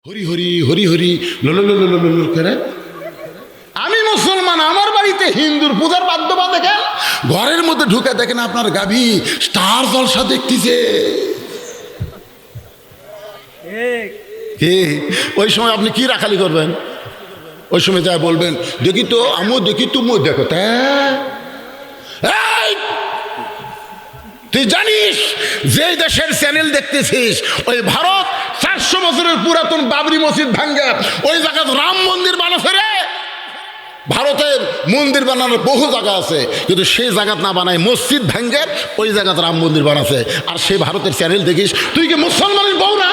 হরি হরি হরি হরি লোল করে আমি মুসলমান, আমার বাড়িতে হিন্দুর পূজার বাদ্যবা দেখেন, ঘরের মধ্যে ঢুকে দেখেন আপনার গাভী স্টার জলসা দেখতেছে। ওই সময় আপনি কি রাখালি করবেন? ওই সময় যা বলবেন, দেখি তো আমু, দেখি তুমু, দেখো তুই জানিস যে দেশের চ্যানেল দেখতেছিস ওই ভারত 400 বছরের পুরাতন বাবরি মসজিদ ভাঙ্গা ওই জায়গায় রাম মন্দির বানাচ্ছে রে। ভারতের মন্দির বানানোর বহু জায়গা আছে, কিন্তু সেই জায়গা না বানায় মসজিদ ভাঙ্গে ওই জায়গাতে রাম মন্দির বানাচ্ছে। আর সেই ভারতের চ্যানেল দেখিস, তুই কি মুসলমানের বউ না?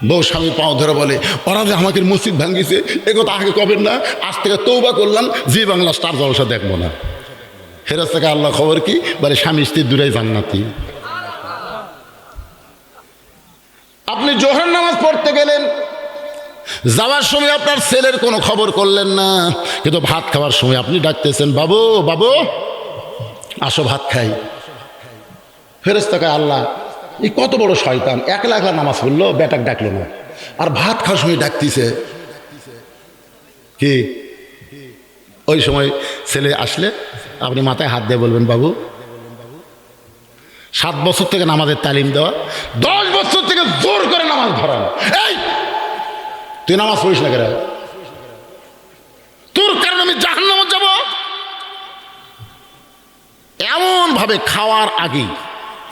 বউ স্বামী পাও ধরে বলে, ওরা যে আমাকে মসজিদ ভাঙ্গিছে এগোতে আগে কবেন না, আজ থেকে তৌবা করলাম, জি বাংলা স্টার জলসা দেখবো না। ফেরত থেকে আল্লাহ খবর কি বলে, স্বামী স্ত্রী দুটাই জান্নাতি। আপনি জোহর নামাজ পড়তে গেলেন, যাওয়ার সময় আপনার ছেলের কোনো খবর করলেন না, কিন্তু ভাত খাওয়ার সময় আপনি ডাকতেছেন, বাবু বাবু আসো ভাত খাই। ফেরেশতাকে আল্লাহ এই কত বড় শয়তান, একলা একলা নামাজ পড়লো, বেটাক ডাকলো না, আর ভাত খাওয়ার সময় ডাকতেছে কি? ওই সময় ছেলে আসলে আপনি মাথায় হাত দিয়ে বলবেন, বাবু 7 বছর থেকে নামাজের তালিম দেওয়া, 10 বছর থেকে জোর করে নামাজ ধরানো, এই তুই নামাজ পড়িস না কেন? তোর কারণে আমি জাহান্নামে যাব। এমন ভাবে খাওয়ার আগে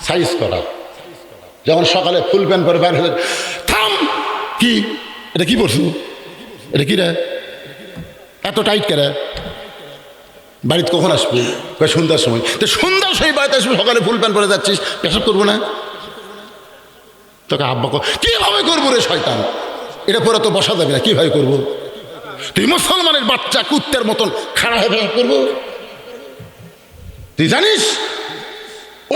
সাইজ করা, যখন সকালে ফুল প্যান্ট পরে বের হয়ে, থাম, কি এটা কি পড়ছো, এটা কি রে এত টাইট করে? বাড়িতে কখন আসবে? সন্ধ্যার সময়। তো সন্ধ্যার সময় বাড়িতে আসবে, সকালে ফুল প্যান্ট পরে যাচ্ছিস, পেশাব করবো না? তোকে আব্বা কিভাবে করবো রে শয়তান, এটা পরে তো বসা যাবে না, কিভাবে করবো? তুই মুসলমানের বাচ্চা কুত্তের মতন খাড়া হয়ে করবো? তুই জানিস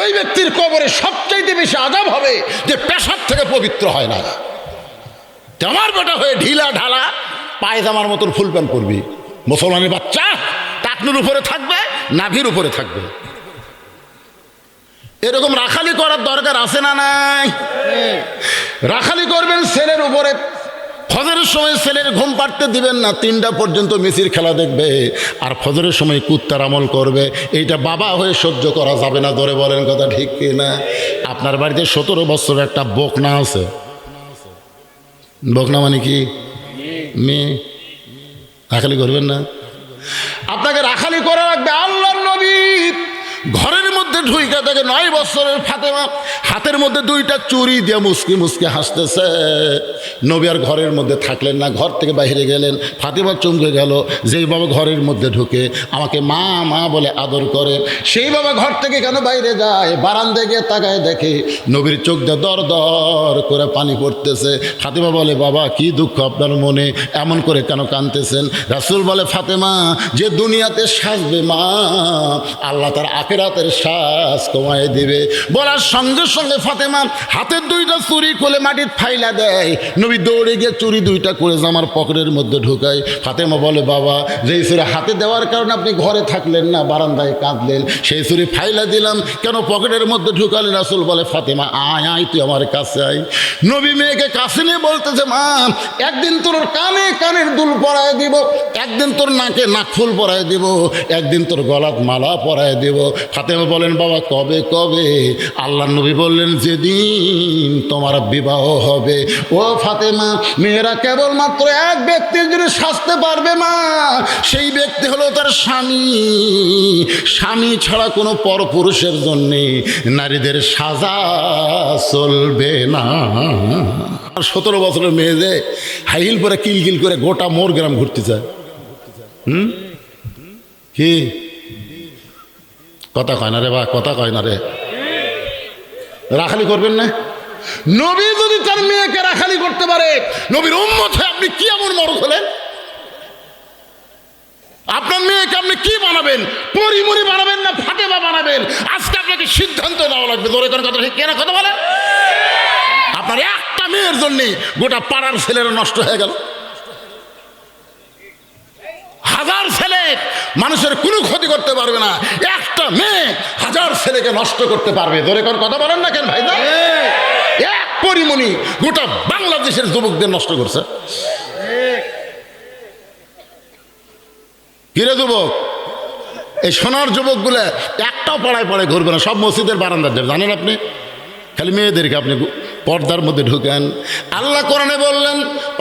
ওই ব্যক্তির কবরে সবচাইতে বেশি আযাব হবে যে পেশাব থেকে পবিত্র হয় না। আমার বেটা হয়ে ঢিলা ঢালা পায়জামার মতন ফুল প্যান্ট পরবি, মুসলমানের বাচ্চা টাকনুর উপরে থাকবে, নাভির উপরে থাকবে। এরকম রাখালি করার দরকার আছে না নাই? রাখালি করবেন ছেলের উপরে। ফজরের সময় ছেলের ঘুম পাড়তে দিবেন না, 3টা পর্যন্ত মেসির খেলা দেখবে, আর ফজরের সময় কুত্তার আমল করবে। এইটা বাবা হয়ে সহ্য করা যাবে না, ধরে বলেন কথা ঠিক কিনা? আপনার বাড়িতে 17 বছর একটা বকনা আছে, বকনা মানে কি? মেয়ে। রাখালি করবেন না? আপনাকে রাখালি করা লাগবে। আল্লাহর নবী ঘরের মধ্যে ঢুইকা থাকে 9 বছরের ফাতেমা, হাতের মধ্যে 2টা চুরি দিয়ে মুসকি মুসকি হাসতেছে। নবী আর ঘরের মধ্যে থাকলেন না, ঘর থেকে বাইরে গেলেন। ফাতেমা চমকে গেল, যেই বাবা ঘরের মধ্যে ঢুকে আমাকে মা মা বলে আদর করে, সেই বাবা ঘর থেকে কেন বাইরে যায়? বারান্দায় গিয়ে তাকায় দেখে নবীর চোখ দিয়ে দর দর করে পানি পড়তেছে। ফাতেমা বলে, বাবা কি দুঃখ আপনার মনে, এমন করে কেন কাঁদতেছেন? রাসূল বলে, ফাতেমা যে দুনিয়াতে সাজবে মা, আল্লাহ তার আখিরাতের শ্বাস কমায় দিবে। বলার সঙ্গে সঙ্গে ফাতেমা হাতের 2টা চুরি খুলে মাটির ফাইলা দেয়। নবী দৌড়ে গিয়ে চুরি 2টা করে জামার পকেটের মধ্যে ঢুকায়। ফাতেমা বলে, বাবা যেই চুরি হাতে দেওয়ার কারণে আপনি ঘরে থাকলেন না, বারান্দায় কাঁদলেন, সেই চুরি ফাইলা দিলাম, কেন পকেটের মধ্যে ঢুকালেন? রাসূল বলে, ফাতেমা আয় আয়, তুই আমার কাছে আয়। নবী মেয়েকে কাছে নিয়ে বলতেছে, মা একদিন তোর কানে কানের দুল পরায় দিব, একদিন তোর নাকে নাকফুল পরায় দিব, একদিন তোর গলাত মালা পরায় দিব। ফাতেমা বলেন, বাবা কবে কবে? আল্লাহর নবী বললেন, যেদিন তোমার বিবাহ হবে। ও ফাতেমা, মেয়েরা কেবলমাত্র এক ব্যক্তির জন্য সাজতে পারবে মা, সেই ব্যক্তি হলো তার স্বামী। স্বামী ছাড়া কোনো পরপুরুষের জন্যে নারীদের সাজা চলবে না। 17 বছরের মেয়ে যে হাইহিল পরে কিলকিল করে গোটা মোর গ্রাম ঘুরতে চায়। কি কথা কয় না রে বা, কথা কয় না রে। রাখালি করবেন না? নবী যদি তার মেয়েকে রাখালি করতে পারে, নবীর উম্মত হয়ে আপনি কি এমন মরদ হলেন? আপনার মেয়েকে আপনি কি বানাবেন? পরিমরি বানাবেন না ফাতেমা বানাবেন? আজকে আপনাকে সিদ্ধান্ত নেওয়া লাগবে। ধরে কোন কথা কেনা কথা বলে, আপনার একটা মেয়ের জন্যে গোটা পাড়ার ছেলেরা নষ্ট হয়ে গেল। হাজার ছেলে মানুষের কোনো ক্ষতি করতে পারবে না, একটা মেয়ে 1000 ছেলেকে নষ্ট করতে পারবে। ধরে কোন কথা বলেন না কেন ভাই? পরিমণি গোটা বাংলাদেশের যুবকদের নষ্ট করছে। কিরে যুবক, এই সোনার যুবকগুলো একটাও পাড়ায় পাড়ায় ঘুরবে না, সব মসজিদের বারান্দার যাবে, জানেন আপনি? খালি মেয়েদেরকে আপনি পর্দার মধ্যে ঢুকেন। আল্লাহ কোরআনে বললেন,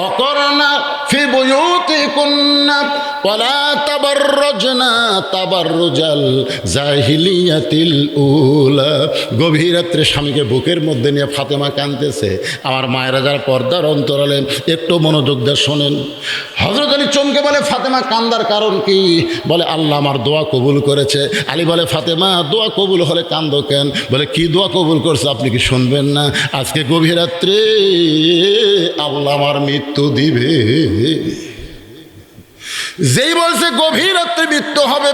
অকরনা ফি বুয়ুতিকুন্না ওয়ালা তাবাররাজনা তাবাররুজাল জাহিলিয়াতিল উলা। গভীর রাত্রে স্বামীকে বুকের মধ্যে নিয়ে ফাতেমা কাঁদতেছে। আমার মায়েরা যারা পর্দার অন্তরালে একটু মনোযোগ দিয়ে শোনেন। হযরত আলী চমকে বলে, ফাতেমা কান্দার কারণ কি? বলে, আল্লাহ আমার দোয়া কবুল করেছে। আলী বলে, ফাতেমা দোয়া কবুল হলে কান্দো কেন? বলে, কি দোয়া কবুল করছে আপনি কি শুনবেন না? আজকে গভীর রাত্রে আল্লাহ আমার মৃত্যু দিবে। যেই বলছে গভীর রাত্রে মৃত্যু হবে,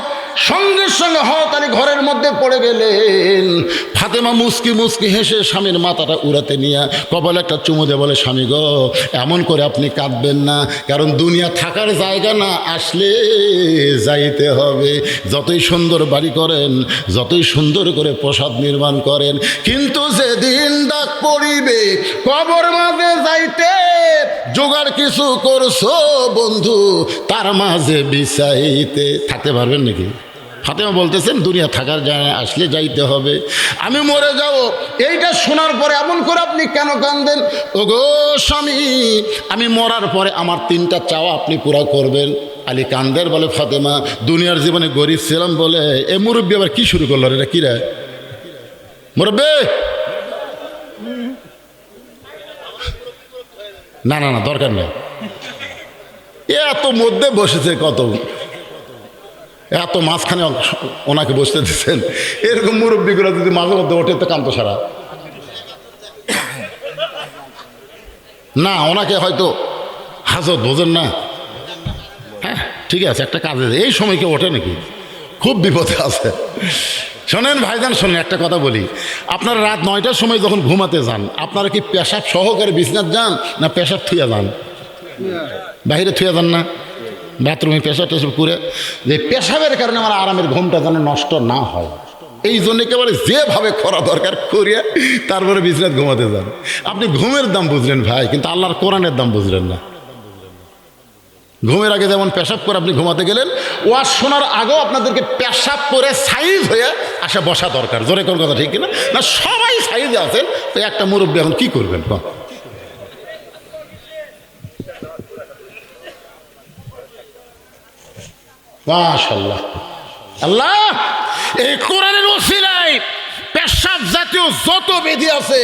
সঙ্গে সঙ্গে হযরত আলী ঘরের মধ্যে পড়ে গেলেন। ফাতেমা মুস্কি মুস্কি হেসে স্বামীর মাথাটা উড়াতে নিয়ে কপালে একটা চুমু দিয়ে বলে, স্বামী গো, এমন করে আপনি কাঁদবেন না, কারণ দুনিয়া থাকার জায়গা না, আসলে যাইতে হবে। যতই সুন্দর বাড়ি করেন, যতই সুন্দর করে প্রসাদ নির্মাণ করেন, কিন্তু যেদিন ডাক পড়িবে কবর মাঝে যাইতে, জোগাড় কিছু করছো বন্ধু, তার মাঝে বিছাইতে থাকতে পারবেন নাকি? ফাতেমা বলতেছেন, দুনিয়া থাকার জায়গায় আসলে যাইতে হবে, আমি মরে যাব। এইটা শোনার পরে এমন করে আপনি কেন কাঁদেন? ওগো স্বামী, আমি মরার পরে আমার 3টা চাওয়া আপনি পুরা করবেন। আলী কান্দের বলে, ফাতেমা দুনিয়ার জীবনে গরিব ছিলাম বলে। এ মুরব্বী আবার কি শুরু করলো? এটা কি রে মুরব্বী? না না না, দরকার নেই। এত মধ্যে বসেছে, কত এত মাঝখানে ওনাকে বসতে দিচ্ছেন। এরকম মুরব্বীগুলো যদি মাঝে মধ্যে ওঠে তো কান্ত সারা না, ওনাকে হয়তো হাজত বোঝেন না। হ্যাঁ ঠিক আছে, একটা কাজে এই সময় কেউ ওঠে নাকি? খুব বিপদে আছে। শোনেন ভাইজান, শোনেন একটা কথা বলি। আপনারা রাত 9টার সময় যখন ঘুমাতে যান, আপনারা কি পেশাব সহকারে বিছনাত যান না পেশাব থুয়া যান? বাহিরে থুয়া যান না? বাথরুমে পেশাব টেশাব করে, যে পেশাবের কারণে আমার আরামের ঘুমটা যেন নষ্ট না হয়, এই জন্য একেবারে যেভাবে করা দরকার করিয়া তারপরে বিছনাত ঘুমাতে যান। আপনি ঘুমের দাম বুঝলেন ভাই, কিন্তু আল্লাহর কোরআনের দাম বুঝলেন না। ঘুমের আগে যেমন পেশাব করে আপনি ঘুমাতে গেলেন, ওয়াজ শোনার আগেও আপনাদেরকে পেশাব করে সাইজ হয়ে আসা বসা দরকার। জোরে কোন কথা ঠিক কিনা? না সবাই সাইজে আছেন, তো একটা মুরব্বী এখন কি করবেন? মাশাআল্লাহ, আল্লাহ এই কোরআনের ওসিলায় পেশাব জাতীয় যত বেধি আছে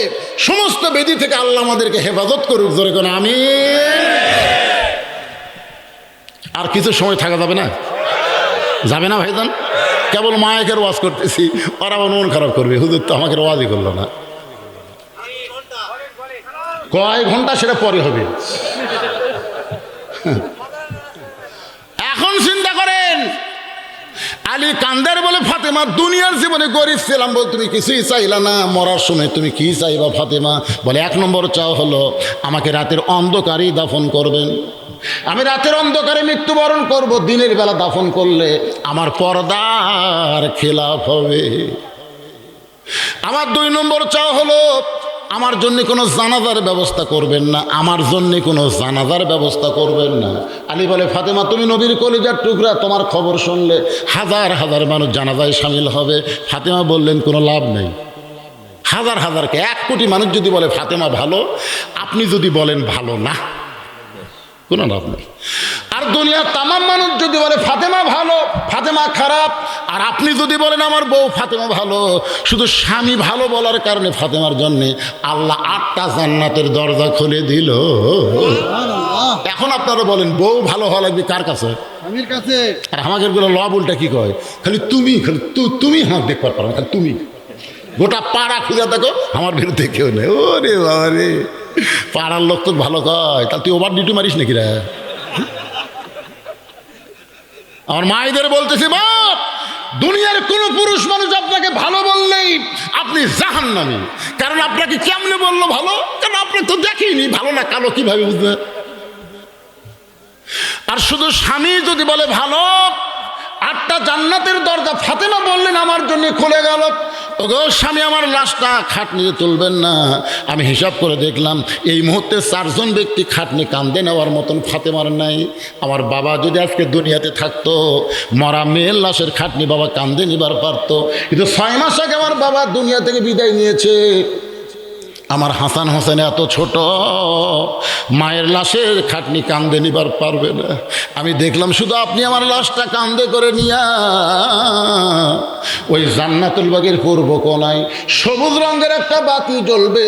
সমস্ত বেধি থেকে আল্লাহ আমাদেরকে হেফাজত করুক। জোরে কোন আমিন। আর কিছু সময় থাকা যাবে না? যাবে না ভাইজান? কেবল মায়েকের ওয়াজ করতেছি, ওরা আমার মন খারাপ করবে, হুজুর তো আমাকে ওয়াজই করলো না। কয় ঘন্টা সেটা পরে হবে। এখন চিন্তা করেন, আলী কান্দার বলে, ফাতেমা দুনিয়ার জীবনে গরিব ছিলাম বলে তুমি কিছুই চাইলা না, মরার সময় তুমি কি চাইবা? ফাতেমা বলে, 1 নম্বর চাও হলো আমাকে রাতের অন্ধকারেই দাফন করবেন। আমি রাতের অন্ধকারে মৃত্যুবরণ করব, দিনের বেলা দাফন করলে আমার পর্দার খেলাফ হবে। আমার 2 নম্বর চাও হলো আমার জন্য কোনো জানাজার ব্যবস্থা করবেন না, আমার জন্য কোনো জানাজার ব্যবস্থা করবেন না। আলী বলে, ফাতেমা তুমি নবীর কলিজার টুকরা, তোমার খবর শুনলে হাজার হাজার মানুষ জানাজায় সামিল হবে। ফাতেমা বললেন, কোনো লাভ নেই। হাজার হাজারকে 1 কোটি মানুষ যদি বলে ফাতেমা ভালো, আপনি যদি বলেন ভালো না, কোনো লাভ নেই। আর দুনিয়ার তামাম মানুষ যদি বলে ফাতেমা ভালো, ফাতেমা খারাপ, আর আপনি যদি বলেন আমার বউ ফাতেমা ভালো, শুধু স্বামী ভালো বলার কারণে ফাতেমার জন্যে আল্লাহ 8টা জান্নাতের দরজা খুলে দিল। এখন আপনারা বলেন বউ ভালো হওয়া লাগবে কার কাছে? স্বামীর কাছে। আর আমাদের গুলো লব উল্টা কি কয়, খালি তুমি তুমি আমাকে দেখবার পারো, খালি তুমি। গোটা পাড়া খুঁজে দেখো, আমার বিরুদ্ধে কেউ নেই। ওরে বাবা রে, পাড়ার লোক তো ভালো কয়, তাহলে তুই ওভার ডিউটি মারিস নাকি রে? আমার মায়েদের বলতেছি, বাপ দুনিয়ার কোন পুরুষ মানুষ আপনাকে ভালো বললেই আপনি জাহান্নামী। কারণ আপনাকে কেমনে বললো ভালো? কারণ আপনি তো দেখিনি ভালো না কালো, কিভাবে বুঝবে? আর শুধু স্বামী যদি বলে ভালো, 8টা জান্নাতের দরজা ফাতেমা বললেন আমার জন্য খুলে গেল। ওগো স্বামী, আমার লাশটা খাটনিতে তুলবেন না। আমি হিসাব করে দেখলাম এই মুহূর্তে 4 জন ব্যক্তি খাটনি কান্দে নেওয়ার মতন ফাতেমার নাই। আমার বাবা যদি আজকে দুনিয়াতে থাকতো, মরা মেয়ের লাশের খাটনি বাবা কান্দে নিবার পারতো, কিন্তু 6 মাস আগে আমার বাবা দুনিয়া থেকে বিদায় নিয়েছে। আমার হাসান হোসেন এত ছোট, মায়ের লাশের খাটনি কান্দে নিবার পারবে না। আমি দেখলাম শুধু আপনি আমার লাশটা কান্দে করে নিয়া ওই জান্নাতুল বাগের পূর্ব কোণায় সবুজ রঙের একটা বাতি জ্বলবে,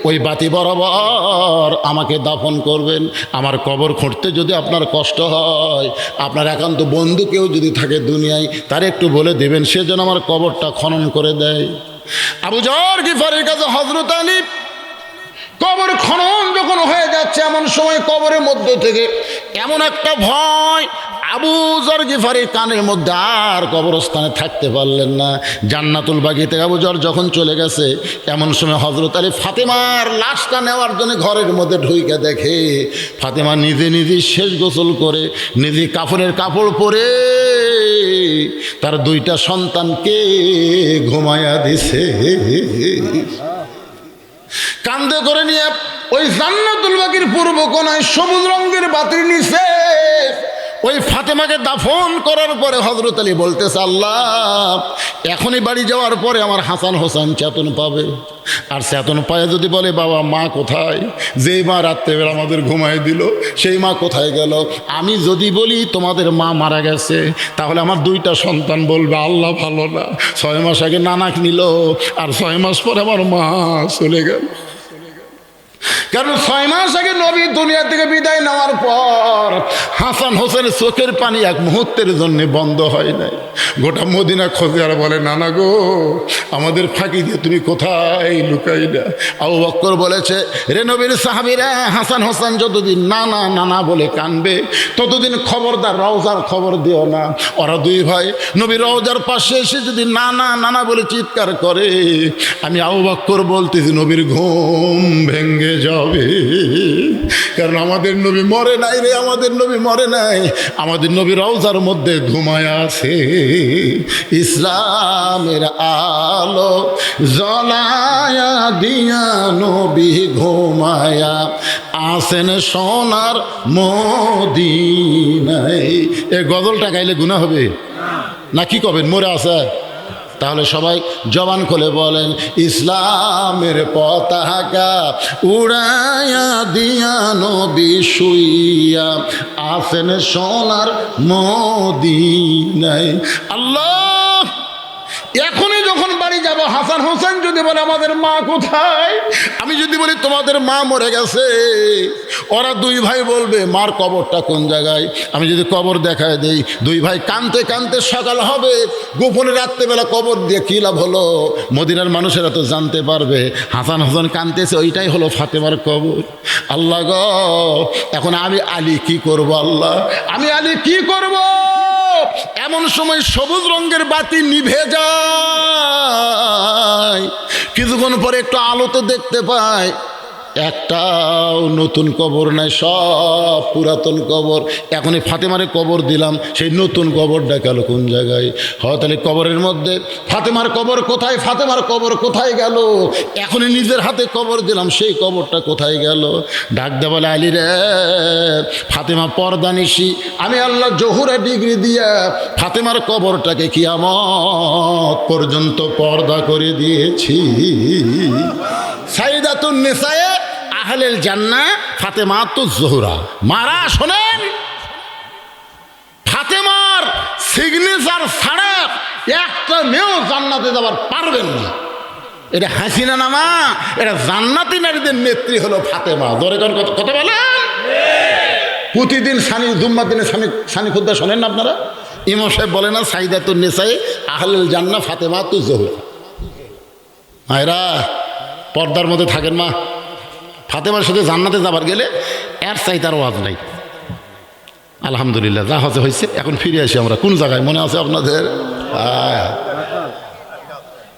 ওই বাতি বরাবর আমাকে দাফন করবেন। আমার কবর খুঁড়তে যদি আপনার কষ্ট হয়, আপনার একান্ত বন্ধু কেউ যদি থাকে দুনিয়ায়, তার একটু বলে দেবেন সে যেন আমার কবরটা খনন করে দেয়। আবু যর গিফারির কাছে হযরত আলী কবর খনন যখন হয়ে যাচ্ছে, এমন সময় কবরের মধ্য থেকে এমন একটা ভয়, আবু যর গিফারির কানের মধ্যে আর কবরস্থানে থাকতে পারলেন না। জান্নাতুল বাগী থেকে আবু যর যখন চলে গেছে, এমন সময় হযরত আলী ফাতেমার লাশটা নেওয়ার জন্য ঘরের মধ্যে ঢুইকে দেখে ফাতেমা নিজে নিজে শেষ গোসল করে, নিজে কাফনের কাপড় পরে তার 2টা সন্তানকে ঘুমায়া দিছে। কান্দে করে নিয়ে ওই জান্নাতুল বাগীর পূর্ব কোণায় সবুজ রঙের বাতির নিচে ওই ফাতেমাকে দাফন করার পরে হযরত আলী বলতেছে, আল্লাহ, এখনই বাড়ি যাওয়ার পরে আমার হাসান হোসেন চেতন পাবে। আর চেতন পায়ে যদি বলে বাবা মা কোথায়, যেই মা রাত্রেবেলা আমাদের ঘুমাই দিল সেই মা কোথায় গেল? আমি যদি বলি তোমাদের মা মারা গেছে, তাহলে আমার 2টা সন্তান বলবে আল্লাহ ভালো না, 6 মাস আগে নানাক নিল আর 6 মাস পরে আমার মা চলে গেল। কারণ 6 মাস আগে নবী দুনিয়া থেকে বিদায় নেওয়ার পর হাসান হোসেনের চোখের পানি এক মুহূর্তের জন্য বন্ধ হয় নাই। গোটা মদিনা খোঁজে আর বলে, নানা গো, আমাদের ফাঁকি দিয়ে তুমি কোথায় লুকাইলা? আবু বকর বলেছে, রে নবীর সাহাবীরা, হাসান হোসেন যতদিন নানা নানা বলে কানবে ততদিন খবরদার রওজার খবর দিও না। ওরা 2 ভাই নবীর রওজার পাশে এসে যদি নানা নানা বলে চিৎকার করে, আমি আবু বকর বলতেছি নবীর ঘুম ভেঙ্গে যাবে। কারণ আমাদের নবী মরে নাই রে, আমাদের নবী মরে নাই, আমাদের নবী রওজার মধ্যে ঘুমায় আছে। ইসলামের আলো জ্বলায়া দিয়া নবী ঘুমায়া আসেন সোনার মদিনায়। এই গজলটা গাইলে গুনাহ হবে না? কি কবেন, মরে আসে? তাহলে সবাই জবান খুলে বলেন, ইসলামের পতাকা উড়াইয়া দিয়া নবী শুইয়া আসেন সোনার মদিনায়। আল্লাহ, এখনই যখন বাড়ি যাব, হাসান হোসেন যদি বলে আমাদের মা কোথায়, আমি যদি বলি তোমাদের মা মরে গেছে, ওরা 2 ভাই বলবে মার কবরটা কোন জায়গায়? আমি যদি কবর দেখায় দেই, 2 ভাই কানতে কানতে সকাল হবে, গোপনে রাত্রেবেলা কবর দিয়ে কী লাভ হলো? মদিনার মানুষেরা তো জানতে পারবে হাসান হোসেন কানতেছে, ওইটাই হলো ফাতেমার কবর। আল্লাহ গো, এখন আমি আলী কি করব? আল্লাহ, আমি আলী কি করব? এমন সময় সবুজ রঙের বাতি নিভে যায়, কিছুক্ষণ পরে একটু আলোতে দেখতে পায় একটাও নতুন কবর নাই, সব পুরাতন কবর। এখনই ফাতেমারে কবর দিলাম, সেই নতুন কবরটা গেল কোন জায়গায়? হয় তাহলে কবরের মধ্যে ফাতেমার কবর কোথায়? ফাতেমার কবর কোথায় গেল? এখনই নিজের হাতে কবর দিলাম, সেই কবরটা কোথায় গেল? ডাক দে বলে, আলী রে, ফাতেমা পর্দানিশি, আমি আল্লাহ জহুরে ডিগ্রি দিয়া ফাতেমার কবরটাকে কিয়ামত পর্যন্ত পর্দা করে দিয়েছি। সাইদাতুন নিসায়ে আহলেল জান্নাহ ফাতেমাতুজ জোহরা। মারা শোনেন, ফাতেমার সিগনেচার ছাড়া একটা মেয়েও জান্নাতে যাবার পারবেন না। এটা হাসিনা নামা, এটা জান্নাতি নারীদের নেত্রী হলো ফাতেমা। ধরে কথা বলেন, প্রতিদিন জুম্মার দিনে সানি খুদ্া শোনেন না আপনারা? ইমাম সাহেব বলে না, সাইদাতুন নিসায়ে আহলেল জান্নাহ ফাতেমাতুজ জোহরা। মায়েরা পর্দার মধ্যে থাকেন মা। ফাতেমার সাথে জান্নাতে যাবার গেলে এর চাই তার ওয়াজ নাই। আলহামদুলিল্লাহ, যা হচ্ছে হয়েছে। এখন ফিরে আসি আমরা কোন জায়গায়, মনে আছে আপনাদের?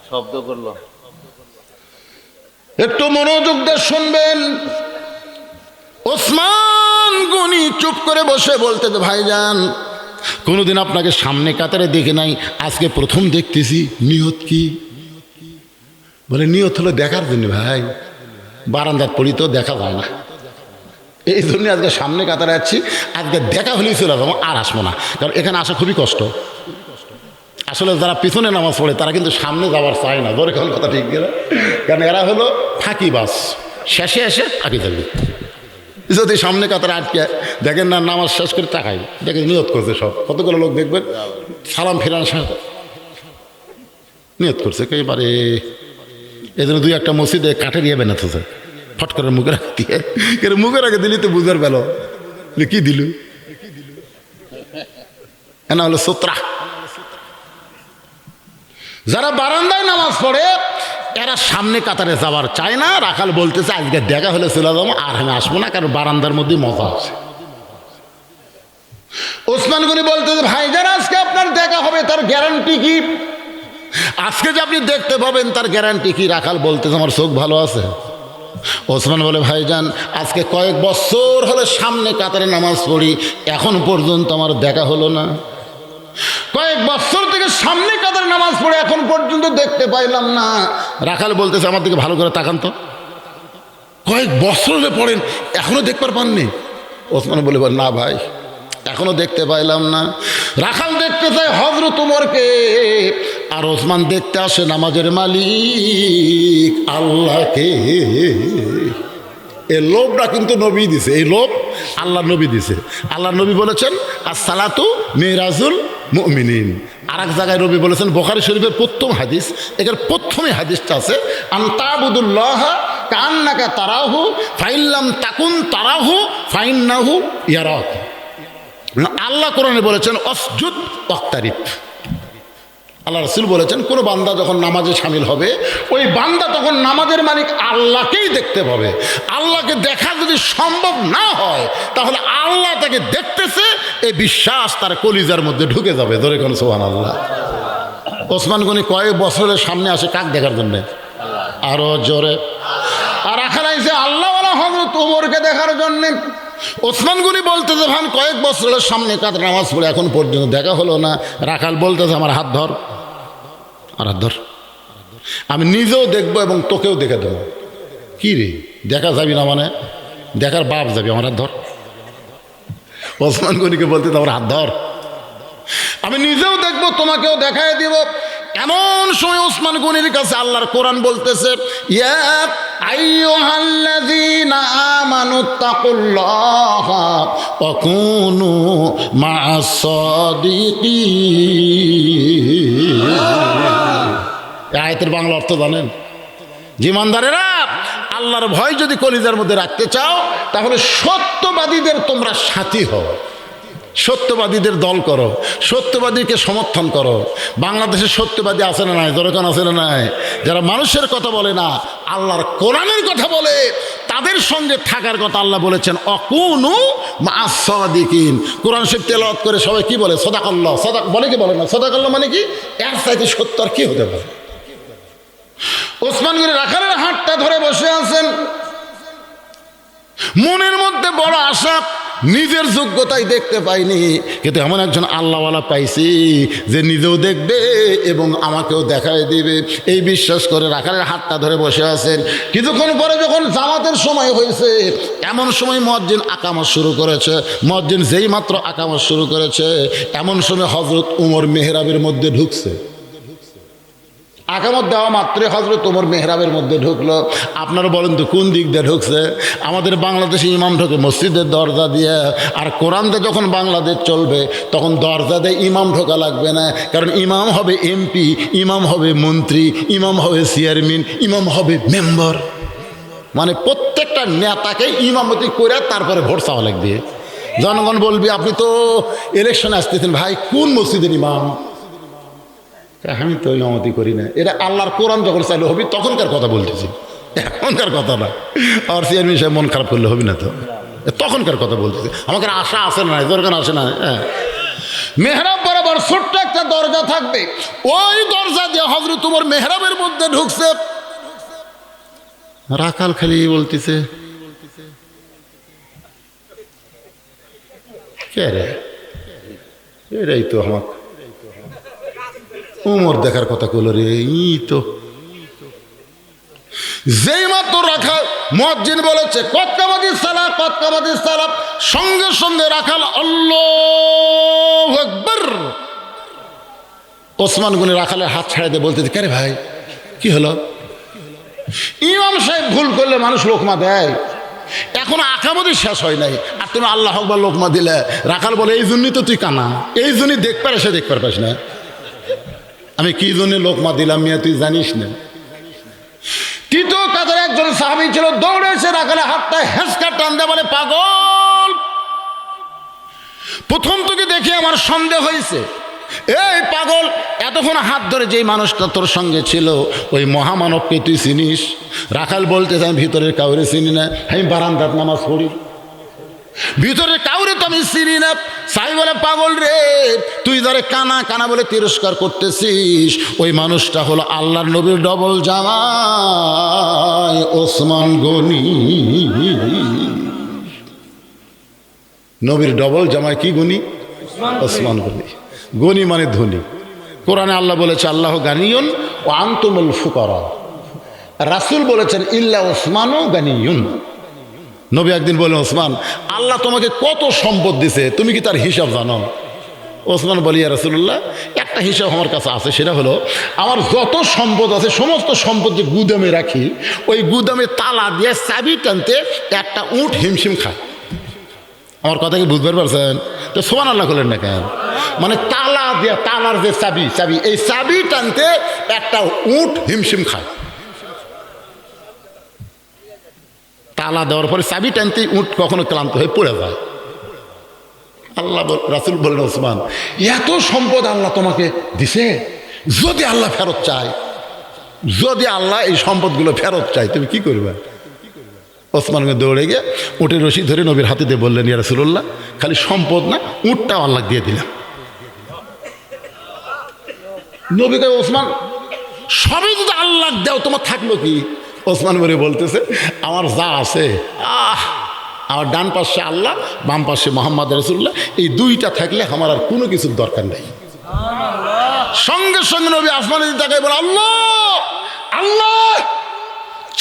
শব্দ করলো, একটু মনোযোগ দিয়ে শুনবেন। ওসমান গনি চুপ করে বসে বলতে, ভাইজান, কোনোদিন আপনাকে সামনে কাতারে দেখে নাই, আজকে প্রথম দেখতেছি। নিয়ত কি? বলে নিয়ত হলো দেখার জন্য ভাই, বারান্দার পড়ি তো দেখা যায় না, এই জন্য আজকে সামনে কাতারে যাচ্ছি, আজকে দেখা হলেই চলে যাবো, আর আসবো না, কারণ এখানে আসা খুবই কষ্ট। আসলে যারা পিছনে নামাজ পড়ে তারা কিন্তু সামনে যাওয়ার চায় না, ধরে কোন কথা ঠিক গেল, কারণ এরা হলো ফাঁকি বাস, শেষে এসে আগে যাবে। যদি সামনে কাতারে আটকে দেখেন না, নামাজ শেষ করে তাকাই দেখেন নিয়ত করছে সব, কতগুলো লোক দেখবেন সালাম ফেরানোর সাথে নিয়ত করছে একেবারে। এই জন্য দুই একটা মসজিদে কাঠে দিয়ে বেনাতেছে, ফট করে মুখে রাখ দিয়ে, মুখে রাখে দিলি তো বুঝার বেল কি দিল, এনা হলো সোত্রা। যারা বারান্দায় নামাজ পড়ে এরা সামনে কাতারে যাওয়ার চায় না। রাখাল বলতেছে আজকে দেখা হলে চলে যাবো, আর আমি আসবো না, কারণ বারান্দার মধ্যে মজা আছে। ওসমান গনি বলতেছে ভাইজান আজকে আপনার দেখা হবে, তার গ্যারান্টি কি? আজকে যে আপনি দেখতে পাবেন তার গ্যারান্টি কি? রাখাল বলতেছে আমার চোখ ভালো আছে। ওসমান বলে ভাইজান আজকে কয়েক বছর হলে সামনে কাতারে নামাজ পড়ি, এখন পর্যন্ত আমার দেখা হলো না। কয়েক বছর থেকে সামনে কাতারে নামাজ পড়ে এখন পর্যন্ত দেখতে পাইলাম না। রাখাল বলতেছে আমার দিকে ভালো করে তাকান তো, কয়েক বছর হলে পড়েন এখনো দেখবার পাননি? ওসমান বলে না ভাই এখনো দেখতে পাইলাম না। রাখাল দেখতে চায় হযরত ওমরকে, আর ওসমান দেখতে আসে নামাজের মালিক আল্লাহকে। এই লোভটা কিন্তু নবী দিছে, এই লোভ আল্লাহ নবী দিছে। আল্লাহ নবী বলেছেন আসসালাতু মিরাজুল মুমিনিন। আর এক জায়গায় নবী বলেছেন, বুখারী শরীফের প্রথম হাদিস, এখানে প্রথমে হাদিসটা আছে আনতাবুদুল্লাহ কান্নাকা তারাহু ফাইল্লাম তাকুন তারাহু ফাইন্নাহু ইয়ারাক। আল্লাহ কোরআনে বলেছেন অসজুদ ওয়াক্তারিব। আল্লাহ রাসূল বলেছেন কোনো বান্দা যখন নামাজে শামিল হবে, ওই বান্দা তখন নামাজের মালিক আল্লাহকেই দেখতে পাবে। আল্লাহকে দেখা যদি সম্ভব না হয় তাহলে আল্লাহ তাকে দেখতেছে, এই বিশ্বাস তার কলিজার মধ্যে ঢুকে যাবে। ধরে কোন সুবহানাল্লাহ। ওসমান গনি কয়েক বছরের সামনে আসে কাক দেখার জন্যে? আরো জোরে। আর এখানে এসে আল্লাহওয়ালা হযরত ওমরকে দেখার জন্যে। ওসমান গনি বলতেছে ভান কয়েক বছরের সামনে কাতারে নামাজ পড়ে এখন পর্যন্ত দেখা হলো না। রাখাল বলতেছে আমার হাত ধর, আর হাত ধর, আমি নিজেও দেখবো এবং তোকেও দেখে দেবো। কি রে দেখা যাবি না মানে? দেখার বাপ যাবি, আমার হাত ধর। ওসমান গনিকে বলতে আমার হাত ধর, আমি নিজেও দেখবো তোমাকেও দেখায় দিব। এমন সময় ওসমান গনির কাছে আল্লাহর কোরআন বলতেছে ইয়া আইয়ুহাল্লাযীনা আমানুত্তাকুল্লাহা ওয়া কুনু মা'আস সাদিকিন। আয়াতের বাংলা অর্থ জানেন? জীবনদারেরা আল্লাহর ভয় যদি কলিজার মধ্যে রাখতে চাও তাহলে সত্যবাদীদের তোমরা সাথী হও, সত্যবাদীদের দল করো, সত্যবাদীকে সমর্থন করো। বাংলাদেশে সত্যবাদী আছে না নাই? দরকার আছে না নাই? যারা মানুষের কথা বলে না, আল্লাহর কোরআনের কথা বলে, তাদের সঙ্গে থাকার কথা আল্লাহ বলেছেন অকুনু মা'আস সাদিকিন। কোরআন শরীফ তেলাওয়াত করে সবাই কি বলে? সাদাকাল্লাহ। সাদাক বলে কি বলে না? সাদাকাল্লাহ মানে কি? এর চাইতে সত্য আর কি হতে পারে? ওসমান গনি রাখালের হাতটা ধরে বসে আছেন, মনের মধ্যে বড় আশা, নিজের যোগ্যতাই দেখতে পাইনি, কিন্তু এমন একজন আল্লাহওয়ালা পাইছি যে নিজেও দেখবে এবং আমাকেও দেখায় দিবে, এই বিশ্বাস করে রাখালের হাতটা ধরে বসে আছেন। কিছুক্ষণ পরে যখন জামাতের সময় হয়েছে, এমন সময় মুয়াজ্জিন আকামত শুরু করেছে। মুয়াজ্জিন যেই মাত্র আকামত শুরু করেছে, এমন সময় হযরত ওমর মেহরাবের মধ্যে ঢুকছে। আকামত দেওয়া মাত্রই হযরত ওমর মেহরাবের মধ্যে ঢুকলো। আপনারা বলেন তো কোন দিক দিয়ে ঢুকছে? আমাদের বাংলাদেশে ইমাম ঢোকে মসজিদের দরজা দিয়ে, আর কোরআন দিয়ে যখন বাংলাদেশ চলবে তখন দরজা দিয়ে ইমাম ঢোকা লাগবে না, কারণ ইমাম হবে এমপি, ইমাম হবে মন্ত্রী, ইমাম হবে চেয়ারম্যান, ইমাম হবে মেম্বার। মানে প্রত্যেকটা নেতাকে ইমামতি করে তারপরে ভোট চাওয়া লাগবে। জনগণ বলবি আপনি তো ইলেকশনে আসতেছেন, ভাই কোন মসজিদের ইমাম? আমি তো ইমামতি করি না। এটা আল্লাহর কোরআন যখন চাইলে হবি তখনকার কথা বলতেছি, এখনকার কথা না। আর চেয়ারম্যান সাহেব মন খারাপ করলে হবি না, তো তখনকার কথা বলতেছি। আমাকে আশা আসে না, দরকার আসে না। হ্যাঁ, মেহরাব বরাবর ছোট্ট একটা দরজা থাকবে, ওই দরজা দিয়ে হযরত ওমর মেহরাবের মধ্যে ঢুকছে। রাখাল খালি বলতেছে কে রে? এরাই তো আমাকে ওমর দেখার কথা কইল রে। ই তো যেই মাত্র রাখাল মুয়াজ্জিন বলেছে কদ কামাতিস সালাহ, কদ কামাতিস সালাহ, সঙ্গে সঙ্গে রাখাল আল্লাহু আকবার। ওসমান গনি রাখালের হাত ছাড়া দিয়ে বলতে, কে রে ভাই কি হলো? ইমাম সাহেব ভুল করলে মানুষ লোকমা দেয়, এখন আকামতি শেষ হয় নাই আর তুমি আল্লাহ আকবার লোকমা দিলে। রাখাল বলে এই জন্যই তো তুই কানা, এই জন্যই দেখতে পারে সে দেখতে পারিস না, আমি কি জন্য লোকমা দিলাম মিয়া তুই জানিস না। তৃতীয় কাতারে একজন সাহাবী ছিল, দৌড়ে এসে রাখালে হাতটা হেঁচকা টান দেয়, বলে পাগল, প্রথম তোকে দেখে আমার সন্দেহ হয়েছে, এই পাগল এতক্ষণ হাত ধরে যেই মানুষটা তোর সঙ্গে ছিল ওই মহামানবকে তুই চিনিস? রাখাল বলতে আমি ভিতরের কাউরে চিনি না, আমি বারান্দাত নামাজ পড়ি, ভিতরের কাউরে তো আমি চিনি না। সাই বলে পাগল রে, তুই যারে কানা কানা বলে তিরস্কার করতেছিস ওই মানুষটা হলো আল্লাহর নবীর ডবল জামাই ওসমান গনি। নবীর ডবল জামাই কি গনি? ওসমান গনি। গনি মানে ধনী। কোরআনে আল্লাহ বলেছে আল্লাহ গানিয়ুন ও আনতুমুল ফুকারা, রাসূল বলেছেন ইল্লা ওসমানও গানিয়ুন। নবী একদিন বললেন ওসমান আল্লাহ তোমাকে কত সম্পদ দিছে, তুমি কি তার হিসাব জানো? ওসমান বলি ইয়া রাসূলুল্লাহ, একটা হিসাব আমার কাছে আছে, সেটা হলো আমার যত সম্পদ আছে সমস্ত সম্পদ যে গুদামে রাখি, ওই গুদামে তালা দিয়ে চাবি টানতে একটা উট হিমশিম খায়। আমার কথা কি বুঝতে পারছেন? তো সুবহানাল্লাহ করলেন না কেন? মানে তালা দিয়ে, তালার যে চাবি, এই চাবি টানতে একটা উট হিমশিম খায়। তালা দেওয়ার পরে চাবি টানতে উট কখনো ক্লান্ত হয়ে পড়ে যায়। আল্লাহ রাসূল বললেন ওসমান এত সম্পদ আল্লাহ তোমাকে দিছে, যদি আল্লাহ ফেরত চায়, যদি আল্লাহ এই সম্পদগুলো ফেরত চায় তুমি কি করবে? ওসমান দৌড়ে গিয়ে উটের রশি ধরে নবীর হাতে দিয়ে বললেন ইয়া রাসূলুল্লাহ, খালি সম্পদ না উটটাও আল্লাহ দিয়ে দিলাম। নবী কয় ওসমান সবই যদি আল্লাহ দাও তোমার থাকলো কি? ওসমান বলে বলতেছে আমার যা আছে, আমার ডান পাশে আল্লাহ, বাম পাশে মুহাম্মদ রাসূলুল্লাহ, এই দুইটা থাকলে আমার আর কোনো কিছুর দরকার নেই। সঙ্গে সঙ্গে নবী আসমানে তাকায় বলে আল্লাহ আল্লাহ,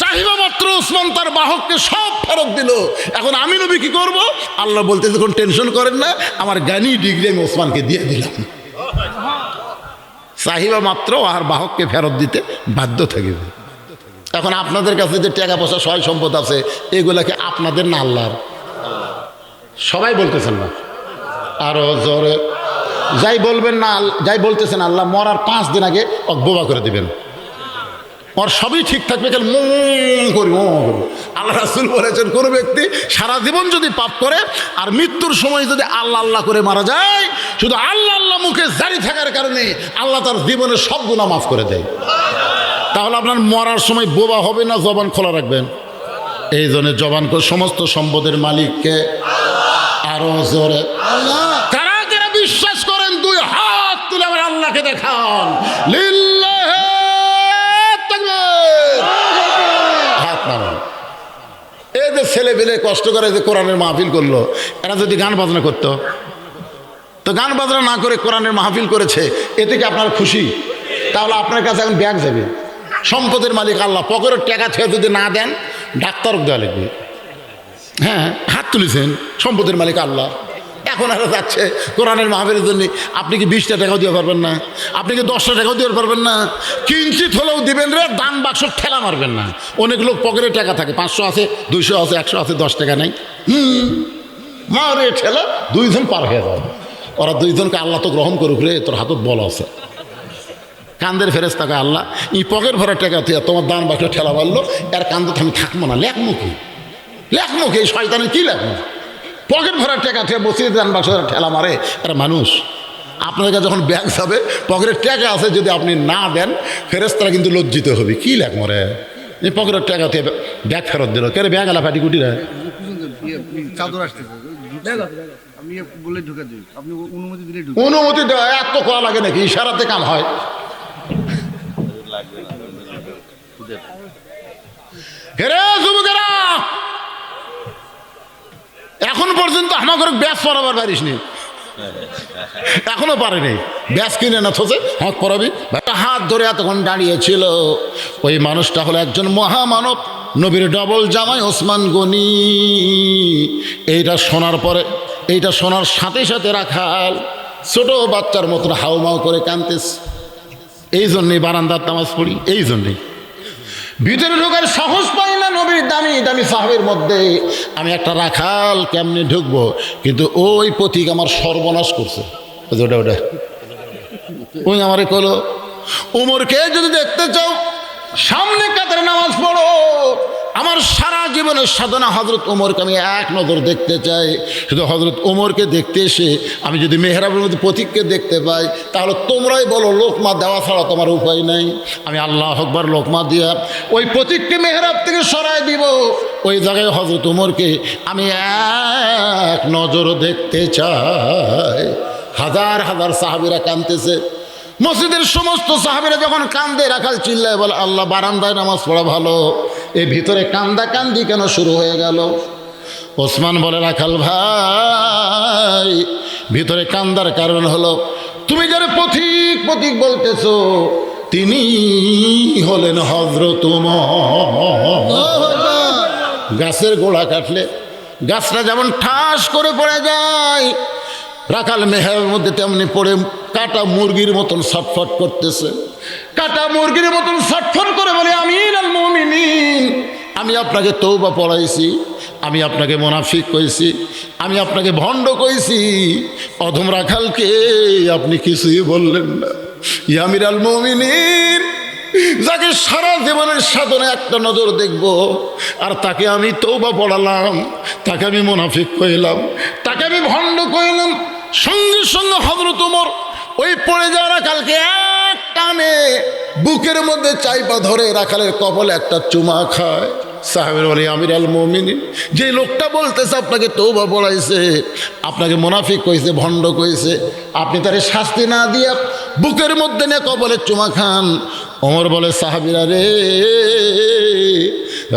চাহিদা মাত্র ওসমান তার বাহককে সব ফেরত দিল। এখন আমি নবী কি করব? আল্লাহ বলতেছে কোন টেনশন করেন না, আমার জ্ঞানী ডিগ্রি আমি ওসমানকে দিয়ে দিলাম। চাহিদা মাত্র আর বাহককে ফেরত দিতে বাধ্য থাকবে। এখন আপনাদের কাছে যে টাকা পয়সা সয় সম্পদ আছে এগুলাকে আপনাদের না আল্লাহর? সবাই বলতেছেন না, আরো জোরে যাই বলবেন না, যাই বলতেছেন আল্লাহ মরার 5 দিন আগে বোবা করে দিবেন, ওর সবই ঠিক থাকবে, কেন করি আল্লাহ রাসূল বলেছেন কোন ব্যক্তি সারা জীবন যদি পাপ করে আর মৃত্যুর সময় যদি আল্লাহ আল্লাহ করে মারা যায়, শুধু আল্লাহ আল্লাহ মুখে জারি থাকার কারণে আল্লাহ তার জীবনের সব গুনাহ মাফ করে দেয়। তাহলে আপনার মরার সময় বোবা হবে না জবান খোলা রাখবেন? এই জন্য জবান করে সমস্ত সম্পদের মালিককে আরো জোরে কারা যারা বিশ্বাস করেন 2 হাত তুলে আমার আল্লাহকে দেখান, লিল্লাহি তাকবীর, হাত নামান। এই যে ছেলে পেলে কষ্ট করে যে কোরআনের মাহফিল করলো, এরা যদি গান বাজনা করতো, তো গান বাজনা না করে কোরআনের মাহফিল করেছে, এতে কি আপনার খুশি? তাহলে আপনার কাছে এখন ব্যাগ যাবে। সম্পদের মালিক আল্লাহ, পকেটের টাকা থেকে যদি না দেন ডাক্তার দেওয়া লাগবে। হ্যাঁ, হাত তুলেছেন, সম্পদের মালিক আল্লাহ। এখন আর যাচ্ছে কোরআনের মাহফিলের জন্য, আপনি কি 20টা টাকাও দিতে পারবেন না? আপনি কি 10টা টাকাও দিতে পারবেন না? কিঞ্চিত হলেও দিবেন রে, দান বাক্স ঠেলা মারবেন না। অনেক লোক পকেটে টাকা থাকে, 500 আছে, 200 আছে, 100 আছে, 10 টাকা নাই, মারে ঠেলা 2 জন পার হয়ে যাবে। ওরা 2 জনকে আল্লাহ তো গ্রহণ করুক রে, তোর হাতত বল আছে। কান্দের ফেরেশতাকে আল্লাহ ই পকেট ভরা টাকা তুই তোমার দান বাক্স ঠেলা মারলো, এর কান্দতে আমি থাকবো না, লেখমুখী এই শয়তানের কি লেখমু? পকেট ভরা টাকা থেকে বসিয়ে দান বাক্স ঠেলা মারে এরা মানুষ। আপনার কাছে যখন ব্যাগ যাবে, পকেটের টাকা আছে, যদি আপনি না দেন ফেরেশতারা কিন্তু লজ্জিত হবে। কি লেখ মরে এই পকেটের টাকা থেকে ব্যাগ ফেরত দিল, কে ব্যাগ আলা ফাটি কুটি রে চাদর আসতেছে, আপনি বলে ঢুকে দিন, আপনি অনুমতি দিলে অনুমতি দেওয়া এত করা লাগে নাকি? ইশারাতে কাম হয়। এখন পর্যন্ত আমাকে ব্যাস পড়াবার পারিস নি, এখনো পারেনি, ব্যাস কিনে না থোসে হাত পড়াবি। হাত ধরে এতক্ষণ দাঁড়িয়েছিল ওই মানুষটা হলো একজন মহামানব, নবীর ডবল জামাই ওসমান গনি। এইটা শোনার পরে, এইটা শোনার সাথে সাথে রাখাল ছোট বাচ্চার মতন হাউমাউ করে কাঁদতেছে। এই জন্যেই বারান্দার নামাজ পড়ি, এই জন্যেই ভিতরে ঢোকার সাহস পাই না। নবীর দামি দামি সাহাবের মধ্যে আমি একটা রাখাল কেমনে ঢুকবো, কিন্তু ওই পথিক আমার সর্বনাশ করছে। ওটা ওটা ওই আমারে কলো, উমরকে যদি দেখতে চাও সামনে কাতারে নামাজ পড়ো। আমার সারা জীবনের সাধনা হজরত ওমরকে আমি এক নজর দেখতে চাই। শুধু হজরত ওমরকে দেখতে এসে আমি যদি মেহরাবের মধ্যে পথিককে দেখতে পাই, তাহলে তোমরাই বলো লোকমা দেওয়া ছাড়া তোমার উপায় নাই। আমি আল্লাহ আকবার লোকমা দিয়া ওই পথিককে মেহরাব থেকে সরাই দিব। ওই জায়গায় হজরত ওমরকে আমি এক নজর দেখতে চাই। হাজার হাজার সাহাবীরা কাঁদতেছে। মসজিদের সমস্ত সাহাবীরা যখন কান্দে, রাখাল চিল্লায় বলে, আল্লাহ, বারান্দায় নামাজ পড়া ভালো, এই ভিতরে কান্দা কান্দি কেন শুরু হয়ে গেল? ওসমান বলে, রাখাল ভাই, ভিতরে কান্দার কারণ হলো তুমি যারা পথিক পথিক বলতেছো তিনি হলেন হযরত ওমর। গাছের গোড়া কাটলে গাছটা যেমন ঠাস করে পড়ে যায়, রাখাল মেহের মধ্যে তেমনি পড়ে কাটা মুরগির মতন ছটফট করতেছে। কাটা মুরগির মতন ছটফট করে বলে, আমিরুল মুমিনিন, আমি আপনাকে তওবা পড়াইছি, আমি আপনাকে মুনাফিক কইছি, আমি আপনাকে ভণ্ড কইছি, অধম রাখালকে আপনি কিছুই বললেন না। ইয়া আমিরুল মুমিনিন, যাকে সারা জীবনের সাধনে একটা নজর দেখব, আর তাকে আমি তওবা পড়ালাম, তাকে আমি মুনাফিক কইলাম, তাকে আমি ভণ্ড কইলাম। সঙ্গে সঙ্গে হযরত ওমর ওই পড়ে যাওয়া রাখালকে এক টানে বুকের মধ্যে চাইপা ধরে রাখালের কপালে একটা চুমা খায়। সাহাবের বলে, আমিরুল মুমিনিন, যে লোকটা বলতেছে আপনাকে তওবা পড়াইছে, আপনাকে মুনাফিক কইছে, ভণ্ড কইছে, আপনি তারে শাস্তি না দিয়া বুকের মধ্যে নিয়ে কপালে চুমা খান। ওমর বলে, সাহাবীরা রে,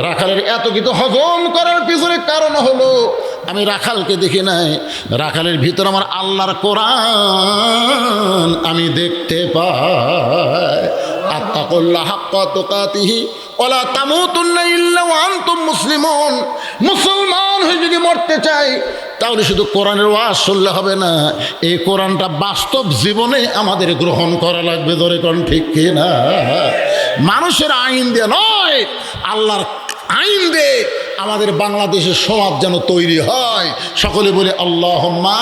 রাখালের এত কিছু হজম করার পিছনে কারণ হলো আমি রাখালকে দেখি নাই, রাখালের ভিতর আমার আল্লাহর কোরআন আমি দেখতে পাই। আত্তাকুল্লাহ হাক্কা তুকাতিহি ওয়ালা তামুতুন্না ইল্লা ওয়া আনতুম মুসলিমুন। মুসলমান হয়ে যদি মরতে চাই তাহলে শুধু কোরআনের ওয়াজ শুনলে হবে না, এই কোরআনটা বাস্তব জীবনে আমাদের গ্রহণ করা লাগবে। ধরে কোন ঠিক কিনা? মানুষের আইন দিয়ে নয়, আল্লাহর আইন দিয়ে আমাদের বাংলাদেশের সমাজ যেন তৈরি হয়। সকলে বলে আল্লাহুম্মা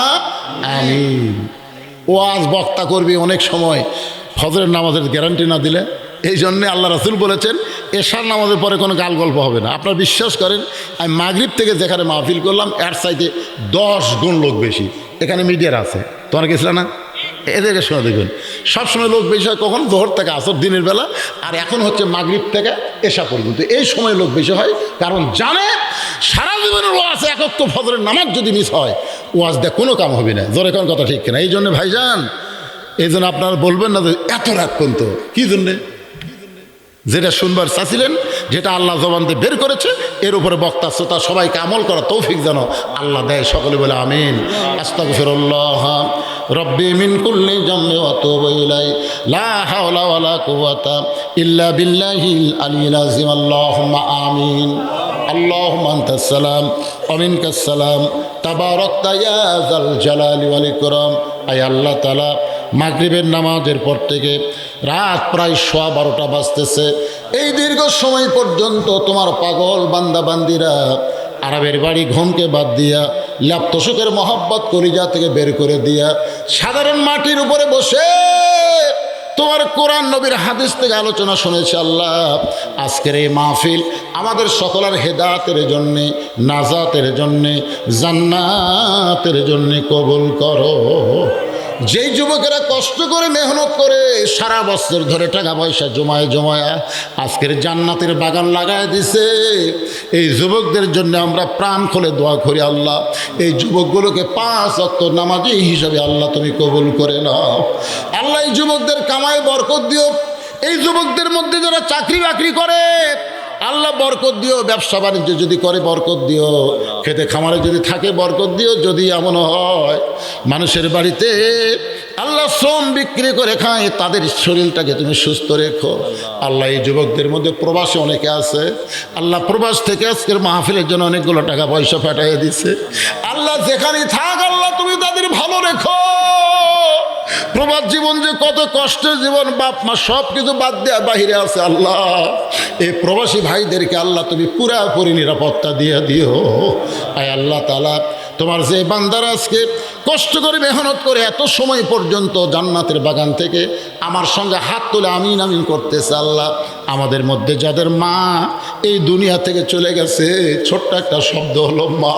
আমিন। ওয়াজ বক্তা করবি অনেক সময় ফজরের নামাজের গ্যারান্টি না দিলে, এই জন্যে আল্লাহ রাসূল বলেছেন এশার নামাজের পরে কোনো গাল গল্প হবে না। আপনারা বিশ্বাস করেন, আমি মাগরিব থেকে যেখানে মাহফিল করলাম এর চাইতে 10 গুণ লোক বেশি এখানে মিডিয়ার আছে। তোমার গেছিল না? এদেরকে শোনা দেখবেন, সবসময় লোক বেশি হয় কখন? জোহর থেকে আসর দিনের বেলা, আর এখন হচ্ছে মাগরিব থেকে এশা পর্যন্ত, এই সময় লোক বেশি হয়। কারণ জানে সারা জীবনের ওয়াজ একত্র ফজরের নামাজ যদি মিস হয়, ওয়াজ দেখ কোনো কাম হবে না। জোরে কোন কথা ঠিক কিনা? এই জন্য ভাইজান, এই জন্য আপনারা বলবেন না যে এত রাগ পর্যন্ত কী জন্যে? যেটা শুনবার চাচ্ছিলেন, যেটা আল্লাহ জবান দিয়ে বের করেছে, এর উপরে বক্তা শ্রোতা সবাইকে আমল করা তৌফিক যেন আল্লাহ দেয়। সকলে বলে আমিন। আস্তাগফিরুল্লাহ রব্বি মিন কুল্লি যামবি ওয়া আতুবু ইলাইহি লা হাওলা ওয়ালা কুওয়াতা ইল্লা বিল্লাহিল আলিয়্যিল আযীম। আল্লাহুম্মা আমিন। আল্লাহুম্মা আনতাস সালাম ওয়া মিনকাস সালাম তাবারাকতা ইয়া যাল জালালি ওয়াল ইকরাম। আয় আল্লাহ তাআলা, মাগরিবের নামাজের পর থেকে রাত প্রায় 12:15 বাজতেছে, এই দীর্ঘ সময় পর্যন্ত তোমার পাগল বান্দা বান্দিরা আরবের বাড়ি ঘুমকে বাদ দিয়া, ল্যাপ্তসুখের মহব্বত কলিজা থেকে বের করে দিয়া, সাধারণ মাটির উপরে বসে তোমার কোরআন নবীর হাদিস থেকে আলোচনা শুনেছে। আল্লাহ, আজকের এই মাহফিল আমাদের সকলের হেদায়েতের জন্যে, নাজাতের জন্যে, জান্নাতের জন্যে কবুল করো। যেই যুবকেরা কষ্ট করে মেহনত করে সারা বছর ধরে টাকা পয়সা জমায় জমায়া আজকের জান্নাতের বাগান লাগায় দিছে, এই যুবকদের জন্য আমরা প্রাণ খুলে দোয়া করি। আল্লাহ, এই যুবকগুলোকে 5 ওয়াক্ত নামাজি হিসাবে আল্লাহ তুমি কবুল করে নাও। আল্লাহ, এই যুবকদের কামায় বরকত দিও। এই যুবকদের মধ্যে যারা চাকরি বাকরি করে আল্লাহ বরকত দিও, ব্যবসা বাণিজ্য যদি করে বরকত দিও, খেতে খামারে যদি থাকে বরকত দিও। যদি এমন হয় মানুষের বাড়িতে আল্লাহ শ্রম বিক্রি করে খায়, তাদের শরীরটাকে তুমি সুস্থ রেখো আল্লাহ। এই যুবকদের মধ্যে প্রবাসে অনেকে আছে আল্লাহ, প্রবাস থেকে আজকের মাহফিলের জন্য অনেকগুলো টাকা পয়সা পাঠিয়ে দিছে আল্লাহ। যেখানেই থাক আল্লাহ তুমি তাদের ভালো রেখো। প্রবাস জীবন যে কত কষ্টের জীবন, বাপ মা সব কিছু বাদ দেওয়া বাহিরে আছে আল্লাহ। এই প্রবাসী ভাইদেরকে আল্লাহ তুমি পুরাপুরি নিরাপত্তা দিয়ে দিও। আয় আল্লাহ তাআলা, তোমার যে বান্দারা আজকে কষ্ট করে মেহনত করে এত সময় পর্যন্ত জান্নাতের বাগান থেকে আমার সঙ্গে হাত তুলে আমিন আমিন করতেছে আল্লাহ, আমাদের মধ্যে যাদের মা এই দুনিয়া থেকে চলে গেছে, ছোট্ট একটা শব্দ হলো মা।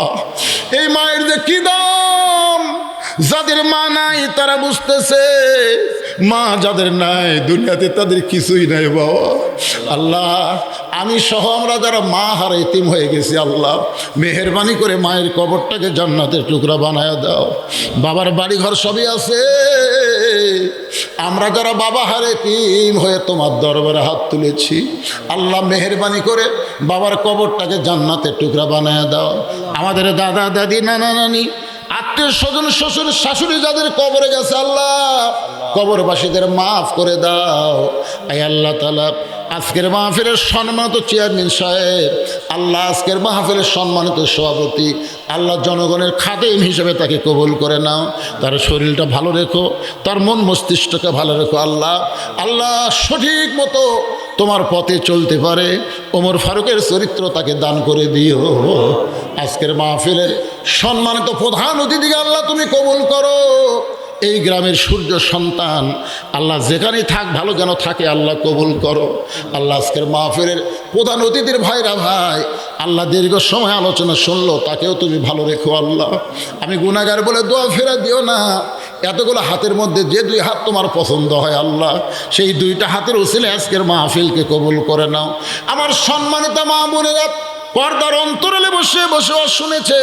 এই মায়ের যে কি দাম, যাদের মা নাই তারা বুঝতেছে, মা যাদের নাই দুনিয়াতে তাদের কিছুই নাই বাবা। আল্লাহ আমি সহ আমরা যারা মা হারা এতিম হয়ে গেছি আল্লাহ, মেহেরবানি করে মায়ের কবরটাকে জান্নাতের টুকরা বানায় দাও। বাবার বাড়ি ঘর সবই আছে, আমরা যারা বাবা হারে এতিম হয়ে তোমার দরবারে হাত তুলেছি আল্লাহ, মেহেরবানি করে বাবার কবরটাকে জান্নাতের টুকরা বানায় দাও। আমাদের দাদা দাদি নানা নানি আত্মীয় স্বজন শ্বশুর শাশুড়ি যাদের কবরে গেছে আল্লাহ, কবরবাসীদের মাফ করে দাও। আয় আল্লাহ তাআলা, আজকের মাহফিলের সম্মানিত চেয়ারম্যান সাহেব আল্লাহ, আজকের মাহফিলের সম্মানিত সভাপতি আল্লাহ, জনগণের খাদেম হিসেবে তাকে কবুল করে নাও। তার শরীরটা ভালো রেখো, তার মন মস্তিষ্ককে ভালো রেখো আল্লাহ। আল্লাহ সঠিক মতো তোমার পথে চলতে পারে ওমর ফারুকের চরিত্র তাকে দান করে দিও। আজকের মাহফিলের সম্মানিত প্রধান অতিথিকে আল্লাহ তুমি কবুল করো। এই গ্রামের সূর্য সন্তান আল্লাহ, যেখানেই থাক ভালো যেন থাকে আল্লাহ, কবুল করো আল্লাহ। আজকের মাহফিলের প্রধান অতিথির ভাইরা ভাই আল্লাহ, দীর্ঘ সময় আলোচনা শুনলো, তাকেও তুমি ভালো রেখো আল্লাহ। আমি গুনাহগার বলে দোয়া ফেরা দিও না। এতগুলো হাতের মধ্যে যে দুই হাত তোমার পছন্দ হয় আল্লাহ, সেই দুইটা হাতের উসিলে আজকের মাহফিলকে কবুল করে নাও। আমার সম্মানিত মা বোনেরা পর্দার অন্তরালে বসে বসে শুনেছে,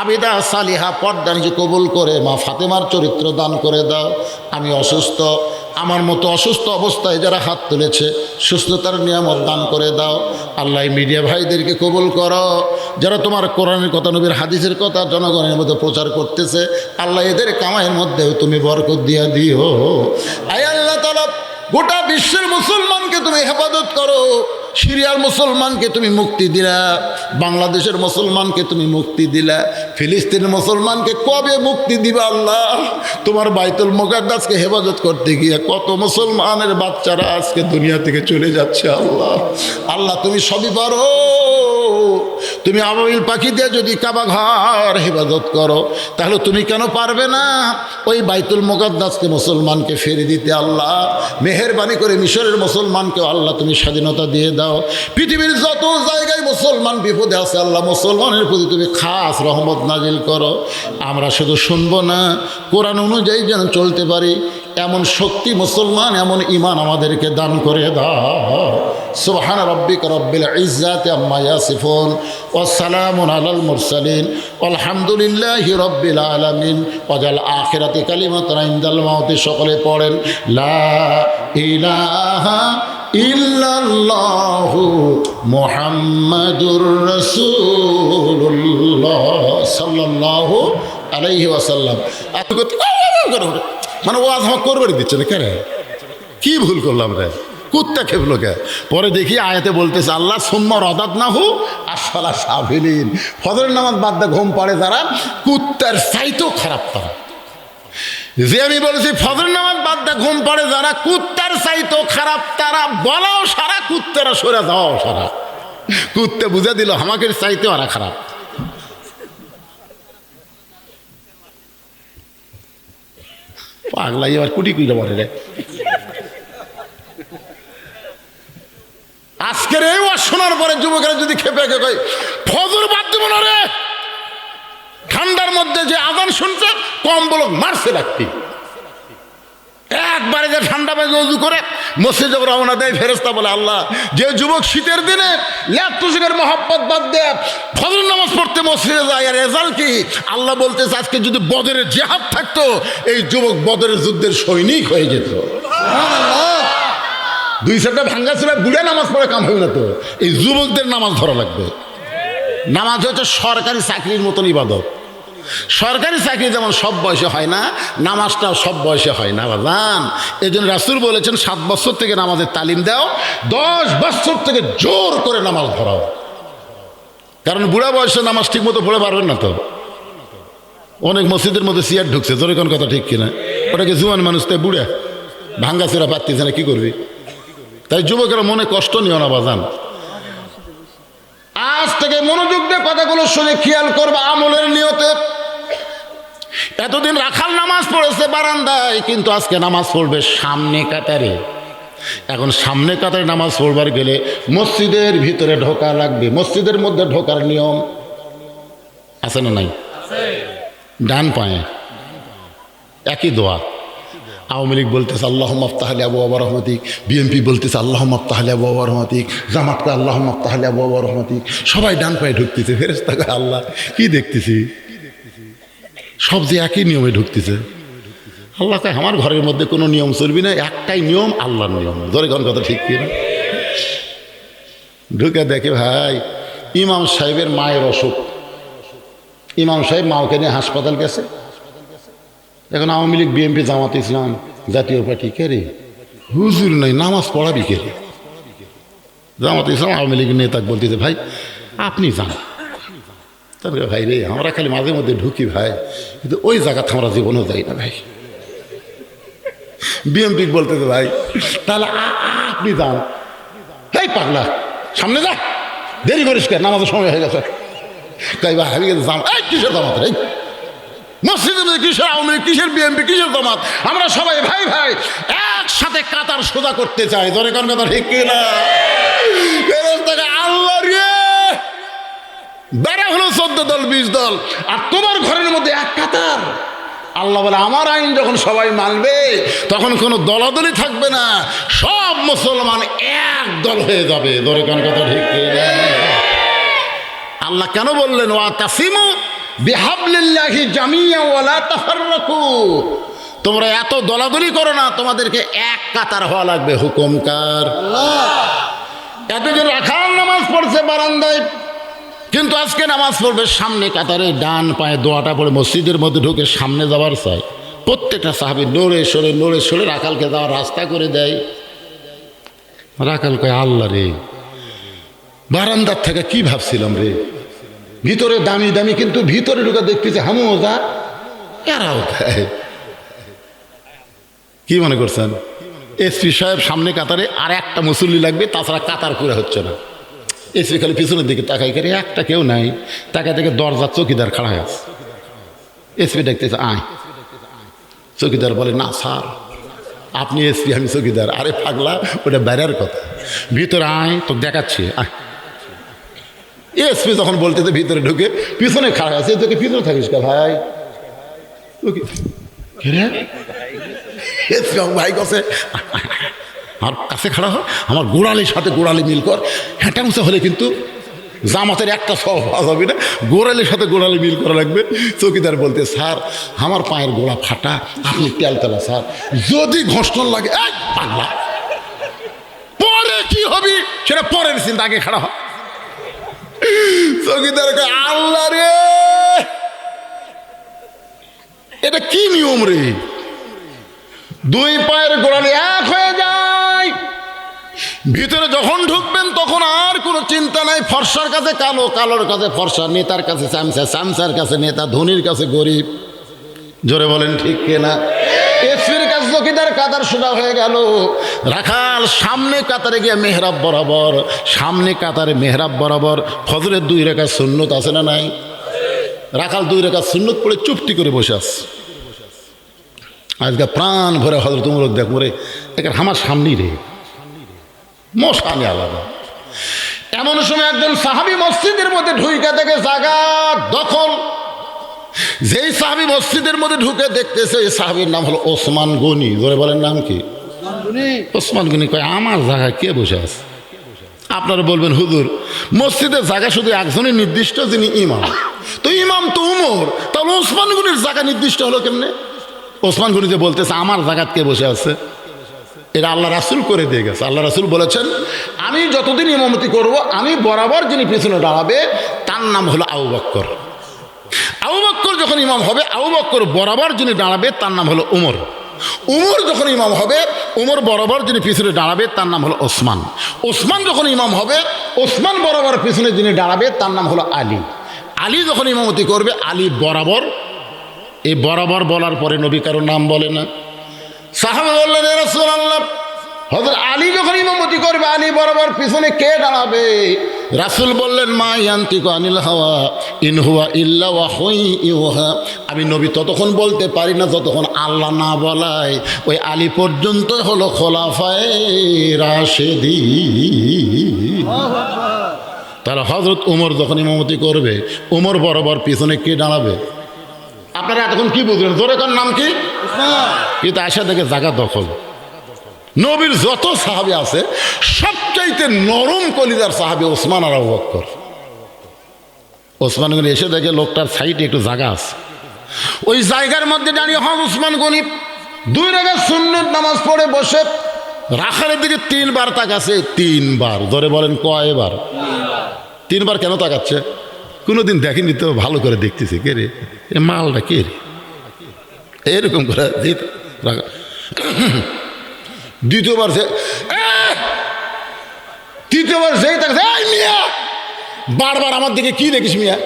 আবিদা সালিহা পর্দা নিজে কবুল করে মা ফাতেমার চরিত্র দান করে দাও। আমি অসুস্থ, আমার মতো অসুস্থ অবস্থায় যারা হাত তুলেছে সুস্থতার নিয়ামত দান করে দাও আল্লাহ। মিডিয়া ভাইদেরকে কবুল করো, যারা তোমার কোরআনের কথা নবীর হাদিসের কথা জনগণের মধ্যে প্রচার করতেছে আল্লাহ, এদের কামাইয়ের মধ্যেও তুমি বরকত দিয়া দিও। আয় আল্লাহ তাআলা, গোটা বিশ্বের মুসলমানকে তুমি হেফাজত করো। সিরিয়ার মুসলমানকে তুমি মুক্তি দিলা, বাংলাদেশের মুসলমানকে তুমি মুক্তি দিলা, ফিলিস্তিনের মুসলমানকে কবে মুক্তি দিবা আল্লাহ? তোমার বাইতুল মুকাদ্দাসকে হেফাজত করতে গিয়ে কত মুসলমানের বাচ্চারা আজকে দুনিয়া থেকে চলে যাচ্ছে আল্লাহ। আল্লাহ তুমি সবই পারো। তুমি আবাবিল পাখি দিয়ে যদি কাবা ঘর হেফাজত করো, তাহলে তুমি কেন পারবে না ওই বাইতুল মুকাদ্দাসকে মুসলমানকে ফিরে দিতে আল্লাহ? মেহেরবানি করে মিশরের মুসলমানকে আল্লাহ তুমি স্বাধীনতা দিয়ে দাও। পৃথিবীর যত জায়গায় মুসলমান বিপদে আছে আল্লাহ, মুসলমানের প্রতি তুমি খাস রহমত নাজিল করো। আমরা শুধু শুনবো না, কোরআন অনুযায়ী যেন চলতে পারি এমন শক্তি মুসলমান, এমন ঈমান আমাদেরকে দান করে দাও। সুবহান রাব্বিকা রব্বিল ইজ্জাতি আম্মা ইয়াসিফুন ওয়া সালামুন আলাল মুরসালিন আলহামদুলিল্লাহি রব্বিল আলামিন। ওয়াজাল আখিরাতি কালিমাতুন ইনদাল মাউতি। সকলে পড়েন লা ইলাহা ইল্লাল্লাহু মুহাম্মাদুর রাসূলুল্লাহ সাল্লাল্লাহু আলাইহি ওয়াসাল্লাম। মানে ওয়াজ আমার করবে দিচ্ছে না, কেন কি ভুল করলাম রে? কুত্তা খেপলো কে? পরে দেখি আয়াতে বলতেছে আল্লাহ সুম্মা রদাত না হু আসফালা সাফিলিন। ফজরের নামাজ বাদ দিয়ে ঘুম পাড়ে যারা, কুত্তার চাইতেও খারাপ তারা। যে আমি বলেছি ফজরের নামাজ বাদ দিয়ে ঘুম পাড়ে যারা, কুত্তার চাইতেও খারাপ তারা। বলাও সারা, কুত্তারা সরে যাওয়াও সারা। কুত্তে বুঝে দিল আমাকে চাইতেও আরা খারাপ। পাগলা এবার কুটি কুইটা বলে রে। আজকের এই ওয়াজ শোনার পরে যুবকেরা যদি খেপে কয় ফজর বাদ দেব না রে, ঠান্ডার মধ্যে যে আজান শুনছে কম্বল মারছে রাখতি, একবারে যে ঠান্ডা বাজে উজু করে মসজিদে রওনা দেয়, ফেরেশতা বলে আল্লাহ যে যুবক শীতের দিনে ল্যাপটুসিকের মহব্বত বাদ দেয় ফজর নামাজ পড়তে মসজিদে যায়, আর রেজাল্ট কি? আল্লাহ বলতেছে আজকে যদি বদরের জিহাদ থাকতো এই যুবক বদরের যুদ্ধের সৈনিক হয়ে যেত। 2-4টা ভাঙ্গা ছিল বুড়ে নামাজ পড়ে কাম হবে না তো, এই যুবকদের নামাজ ধরা লাগবে। নামাজ হচ্ছে সরকারি চাকরির মতন ইবাদত। সরকারি চাকরি যেমন সব বয়সে হয় না, নামাজটাও সব বয়সে হয় না বাজান। এই জন্য রাসূল বলেছেন 7 বছর থেকে নামাজের তালিম দাও, 10 বছর থেকে জোর করে নামাজ ধরাও। কারণ বুড়া বয়সে নামাজ ঠিক মতো পড়ে পারবেন না তো। অনেক মসজিদের মধ্যে চেয়ার ঢুকছে, জোরে কোন কথা ঠিক কিনা? ওটাকে জুয়ান মানুষ তাই বুড়া ভাঙ্গা চেরা পারতেছে না, কি করবি? তাই যুবকেরা মনে কষ্ট নিও না বাজান। আজ থেকে মনোযোগ দিয়ে কথাগুলো শুনে খেয়াল করবে আমলের নিয়তে। এতদিন রাখাল নামাজ পড়েছে বারান্দায়, কিন্তু আজকে নামাজ পড়বে সামনে কাতারে। এখন সামনে কাতারে নামাজ পড়বার গেলে মসজিদের ভিতরে ঢোকা লাগবে। মসজিদের মধ্যে ঢোকার নিয়ম আছে না নাই? ডান পায়ে একই দোয়া। আওয়ামী লীগ বলতেছে আল্লাহুম্মা আফতাহ লি আবওয়াব রাহমাতিক, বিএনপি বলতেছে আল্লাহুম্মা আফতাহ লি আবওয়াব রাহমাতিক, জামাতকে আল্লাহুম্মা আফতাহ লি আবওয়াব রাহমাতিক। সবাই ডান পায়ে ঢুকতেছে। ফেরেশতা কয় আল্লাহ কি দেখতেছি, সব যে একই নিয়মে ঢুকতেছে। আল্লাহ কয় আমার ঘরের মধ্যে কোনো নিয়ম চলবি না, একটাই নিয়ম, আল্লাহর নিয়ম। ধরে কোন কথা ঠিক কিনা? ঢুকে দেখে ভাই ইমাম সাহেবের মায়ের অসুখ। ইমাম সাহেব মাওকে নিয়ে হাসপাতাল গেছে। এখন আওয়ামী লীগ, বিএনপি, জামাত ইসলাম, জাতীয় পার্টি কে রে হুজুর নাই, নামাজ পড়াবি কে রে? জামাত ইসলাম আওয়ামী লীগের নেতাকে বলতেছে ভাই আপনি যান। তারপরে ভাই রে আমরা খালি মাঝে মধ্যে ঢুকি ভাই, কিন্তু ওই জায়গাতে আমরা জীবনও যাই না ভাই। বিএনপি বলতেছে ভাই তাহলে আপনি যান। এই পাগলা সামনে যা, দেরি করিস কে, নামাজের সময় হয়ে গেছে। তাই ভাই আমি যান। এই কিসের জামাত রে? মসজিদের মধ্যে কিসের আওয়ামী লীগ, কিসের বিএনপি, কিসের জামাত? আমরা সবাই ভাই ভাই একসাথে কাতার সোজা করতে চাই। ধরে কোন কথা ঠিক কিনা? আল্লাহ রে বেড়া হলো 14 দল 20 দল, আর তোমার ঘরের মধ্যে এক কাতার। আল্লাহ বলে আমার আইন যখন সবাই মানবে তখন কোনো দলাদলি থাকবে না, সব মুসলমান এক দল হয়ে যাবে। ধরে কোন কথা ঠিক কিনা? আল্লাহ কেন বললেন ওয়াতাসিমু বিহাবলিল্লাহি জামিয়া ওয়ালা তাফাররাকু? তোমরা এত দলাদলি করো না, তোমাদেরকে এক কাতার হওয়া লাগবে। হুকুম কার? আল্লাহ। এতজন রাখাল নামাজ পড়ছে বারান্দায়, কিন্তু আজকে নামাজ পড়বে সামনে কাতারে, ডান পায়ে দোয়াটা পড়ে মসজিদের মধ্যে ঢুকে সামনে যাওয়ার চাই। প্রত্যেকটা সাহাবী নড়ে সরে রাখালকে যাওয়ার রাস্তা করে দেয়। রাখাল কয় আল্লাহ রে বারান্দার থেকে কি ভাবছিলাম রে, ভিতরে দামি দামি, কিন্তু ভিতরে ঢুকে দেখতেছে হামুজা এরাও দেয়। কি মনে করছেন? এসপি সাহেব সামনে কাতারে, আর একটা মুসল্লি লাগবে, তাছাড়া কাতার করে হচ্ছে না। এসপি খালি পিছনের দিকে তাকাই করে, একটা কেউ নাই। তাকায় থেকে দরজার চৌকিদার খাড়া হয়ে আছে। এসপি দেখতেছে আয়। চৌকিদার বলে না স্যার আপনি এসপি, আমি চৌকিদার। আরে পাগলা ওটা বাইরের কথা, ভিতরে আয় তো দেখাচ্ছি আয়। এসপি যখন বলতেছে ভিতরে ঢুকে পিছনে খাড়া আছে, তোকে পিছনে থাকিস কা ভাই? এসপি ভাই কাছে আমার কাছে খাড়া হয়, আমার গোড়ালির সাথে গোড়ালি মিল কর। হ্যাঁটা উঁচা হলে কিন্তু জামাতের একটা সব হবে না, গোড়ালির সাথে গোড়ালি মিল করা লাগবে। চৌকিদার বলতে স্যার আমার পায়ের গোড়া ফাটা, আপনি তেলতলা স্যার, যদি ঘর্ষণ লাগে এক পাগলা পরে কি হবি সেটা পরের চিন্তা, আগে খাড়া হয়। চৌকিদার আল্লাহ রে এটা কি নিয়ম রে? 2 পায়ের গোড়ালি এক হয়ে যায়। ভিতরে যখন ঢুকবেন তখন আর কোনো চিন্তা নাই। ফর্সার কাছে কালো, কালোর কাছে ফর্সা, নেতার কাছে চামচা, চামচার কাছে নেতা, ধনীর কাছে গরিব। জোরে বলেন ঠিক কিনা? এসপির কাছে চৌকিদার, কাতার সোজা হয়ে গেল। রাখাল সামনে কাতারে গিয়ে মেহরাব বরাবর, সামনে কাতারে মেহরাব বরাবর ফজরের 2 রাকাত সুন্নত আছে না নাই? রাখাল 2 রাকাত সুন্নত পড়ে চুপটি করে বসে আছে। আজকে প্রাণ ভরে হজরত উমর দেখ মরে এখানে আমার সামনেই রে, মশানি আলাদা। এমন সময় একজন সাহাবী মসজিদের মধ্যে ঢুকে দেখে জায়গা দখল। যেই সাহাবী মসজিদের মধ্যে ঢুকে দেখতেছে, এই সাহাবীর নাম হলো ওসমান গনি। ধরে বলেন নাম কি? ওসমান গনি। কয় আমার জায়গায় কে বসে আছে? আপনারা বলবেন হুজুর মসজিদের জায়গা শুধু একজনই নির্দিষ্ট, যিনি ইমাম। তো ইমাম তো উমর, তাহলে ওসমান গনির জায়গা নির্দিষ্ট হলো কেমনে? ওসমান গনি যে বলতেছে আমার জায়গাত কে বসে আছে? এটা আল্লাহ রাসূল করে দিয়ে গেছে। আল্লাহ রাসূল বলেছেন, আমি যতদিন ইমামতি করব, আমি বরাবর যিনি পিছনে দাঁড়াবে তার নাম হলো আবু বকর। আবু বকর যখন ইমাম হবে, আবু বকর বরাবর যিনি দাঁড়াবে তার নাম হলো উমর। উমর যখন ইমাম হবে, উমর বরাবর যিনি পিছনে দাঁড়াবে তার নাম হলো ওসমান। ওসমান যখন ইমাম হবে, ওসমান বরাবর পিছনে যিনি দাঁড়াবে তার নাম হলো আলী। আলী যখন ইমামতি করবে, আলী বরাবর। এই বরাবর বলার পরে নবী কারোর নাম বলে না। সাহাবা বললেন, ইয়া রাসূলুল্লাহ, হযরত আলী যখন ইমামতি করবে, আলী বরাবর পিছনে কে দাঁড়াবে? রাসূল বললেন, মা ইয়ান্তিকু আনিল হাওয়া ইন হুয়া ইল্লা ওয়াহয়ুন ইউহা। আমি নবী ততক্ষণ বলতে পারি না যতক্ষণ আল্লাহ না বলায়। ওই আলী পর্যন্ত হলো খোলাফায়ে রাশেদিন। তাহলে হযরত উমর যখন ইমামতি করবে, উমর বরাবর পিছনে কে দাঁড়াবে? আপনারা এতক্ষণ কি বুঝলেন? জোরে কোন নাম কি? কিন্তু আশা দেখে জায়গা দখল। নবীর যত সাহাবী আছে সবচাইতে নরম কলিজার সাহাবী ওসমান আর আবু বকর। ওসমান গনি এসে দেখে লোকটার সাইডে একটু জায়গা আছে, ওই জায়গার মধ্যে দাঁড়িয়ে ওসমান গনি 2 রাকাত সুন্নত নামাজ পড়ে বসে রাখালের দিকে 3 বার তাকাচ্ছে। 3 বার। ধরে বলেন কয়বার? 3 বার। কেন তাকাচ্ছে? কোনোদিন দেখেনি তো, ভালো করে দেখতেছি, কে রে এ মালটা, কে রে এরকম করে। দ্বিতীয়বার তৃতীয়বার যেই তাকে, মিয়া বারবার আমার দিকে কি দেখিস মিয়া?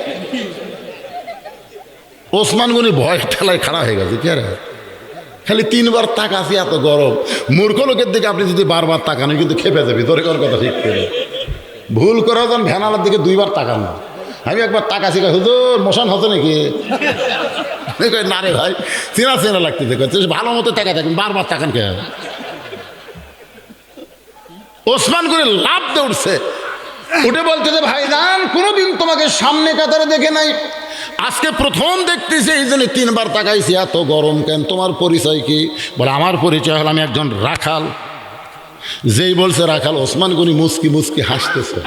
ওসমান গনি ভয় ঠেলায় খাড়া হয়ে গেছে। কে রে খালি 3 বার তাকাছি, এত গরম। মূর্খ লোকের দিকে আপনি যদি বারবার তাকান কিন্তু খেপে যাবি। তোর কোন কথা ঠিক করে ভুল করা যান, ভ্যানালার দিকে 2 বার তাকান না। আমি একবার তাকাছি, হুজুর মশান হতো নাকি? না রে ভাই, চেনা চেনা লাগতেছে। ভালো মতো তাকা থাকেন, বারবার তাকান কে? ওসমান করে লাভ দিয়ে উঠছে, উঠে বলতেছে, ভাইজান কোনোদিন তোমাকে সামনে কাতারে দেখে নাই, আজকে প্রথম দেখতেছি, এই জন্য 3 বার তাকাইছি। এত গরম কেন? তোমার পরিচয় কি? বলে, আমার পরিচয় হল আমি একজন রাখাল। যেই বলছে রাখাল, ওসমান গনি মুচকি মুচকি হাসতেছে।